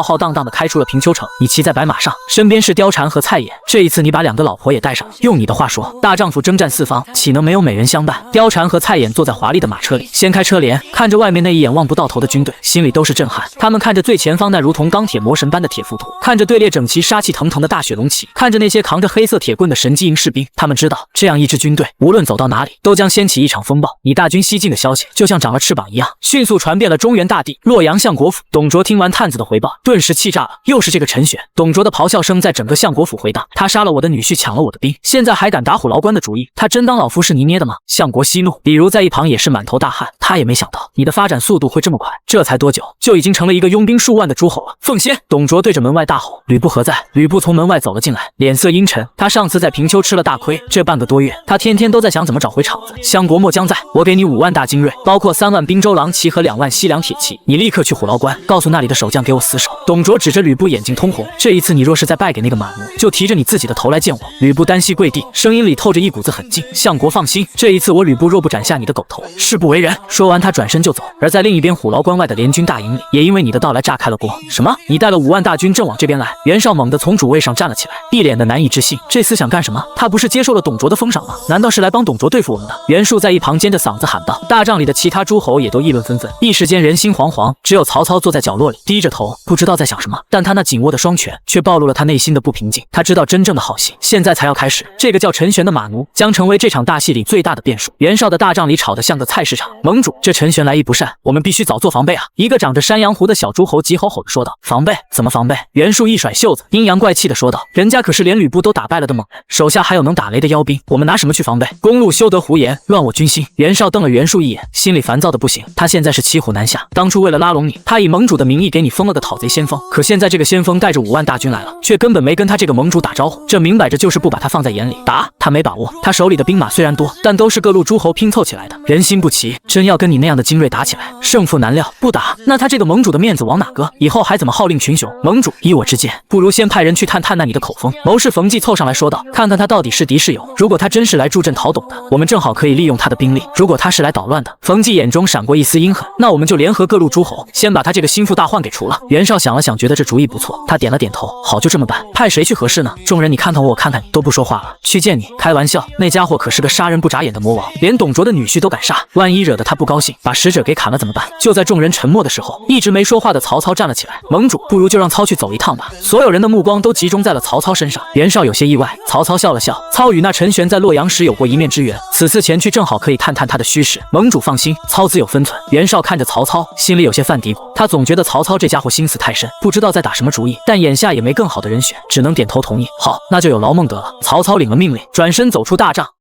浩荡荡地开出了平丘城。你骑在白马上，身边是貂蝉和蔡琰。这一次你把2个老婆也带上了。用你的话说，大丈夫征战四方，岂能没有美人相伴？貂蝉和蔡琰坐在华丽的马车里，掀开车帘，看着外面那一眼望不到头的军队，心里都是震撼。他们看着最前方那如同钢铁魔神般的铁浮屠，看着队列整齐、杀气腾腾的大雪龙骑，看着那些扛着黑色铁棍的神机营士兵，他们知道，这样一支军队，无论走到哪里，都将掀起一场风暴。你大军西进的消息，就像长了翅膀一样，迅速传遍了中原大地。洛阳相国府，董卓听完探子的回报，顿时气炸了。又是这个陈玄！董卓的咆哮声在整个相国府回荡。他杀了我的女婿，抢了我的兵，现在还敢打虎牢关的主意，他真当老夫是泥捏的吗？相国息怒，李儒在一旁也是满头大汗，他也没想到你的发展速度会这么快，这才多久就已经成了一个拥兵数万的诸侯了。奉先！董卓对着门外大吼。吕布何在？吕布从门外走了进来，脸色阴沉。他上次在平丘吃了大亏，这半个多月，他天天都在想怎么找回场子。相国末将在，我给你5万大精锐，包括3万滨州狼骑和2万西凉铁骑，你立刻去虎牢关，告诉那里的守将给我死守。董卓指着吕布，眼睛通红。这一次你若是再败给那个马奴，就提着你自己的头来见我。吕布单膝跪地，声音里透着一股子狠劲。相国放心，这一次我吕布若不斩下你的狗头，誓不为人。说完，他转身就走。而在另一边虎牢关外的联军大营里，也因为你的到来炸开了锅。什么？你带了5万大军正往这边来？袁绍猛地从主位上站了起来，一脸的难以置信。这厮想干什么？他不是接受了董卓的封赏吗？难道是来帮董卓对付我们的？袁术在一旁尖着嗓子喊道。大帐里的其他诸侯也都议论纷纷，一时间人心惶惶。只有曹操坐在角落里，低着头，不知道在想什么。但他那紧握的双拳却暴露了他内心的不平静。他知道真正的好戏现在才要开始。这个叫陈玄的马奴将成为这场大戏里最大的变数。袁绍的大帐里吵得像个菜市场。盟主，这陈玄来意不善，我们必须早做防备啊！一个长着山羊胡的小诸侯急吼吼地说道。防备？怎么防备？袁术一甩袖子，阴阳怪气地说道。人家可是连吕布都打败了的猛人，手下还有能打雷的妖兵，我们拿什么去防备？公路休得胡言，乱我军心。袁绍瞪了袁术一眼，心里烦躁的不行。他现在是骑虎难下。当初为了拉拢你，他以盟主的名义给你封了个讨贼先锋，可现在这个先锋带着5万大军来了，却根本没跟他这个盟主打招呼，这明摆着就是不把他放在眼里。打他没把握，他手里的兵马虽然多，但都是各路诸侯拼凑起来的，人心不齐，真要跟你那样的精锐打起来，胜负难料。不打，那他这个盟主的面子往哪搁？以后还怎么号令群雄？盟主，依我之见，不如先派人去探探那你的口风。谋士冯骥凑上来说道，看看他到底是敌是友。如果他真是来助阵讨董的，我们正好可以利用他的兵力；如果他是来捣乱的，冯骥眼中闪过一丝阴狠，那我们就联合各路诸侯，先把他这个心腹大患给除了。袁绍想了想，觉得这主意不错，他点了点头，好，就这么办。派谁去合适呢？众人你看看我，我看看你，都不说话了。去见你？开玩笑，那家伙可是个杀人不眨眼的魔王，连董卓的女婿都敢杀，万一惹得他不高兴，把使者给砍了怎么办？就在众人沉默的时候，一直没说话的曹操站了起来。盟主，不如就让操去走一趟吧。所有人的目光都集中在了曹操身上。袁绍有些意外。曹操笑了笑，操与那陈玄在洛阳时有过一面之缘，此次前去正好可以探探他的虚实。盟主放心，操自有分寸。袁绍看着曹操，心里有些犯嘀咕，他总觉得曹操这家伙心思太深，不知道在打什么主意，但眼下也没更好的人选，只能点头同意。好，那就有劳孟德了。曹操领了命令，转身走出大帐。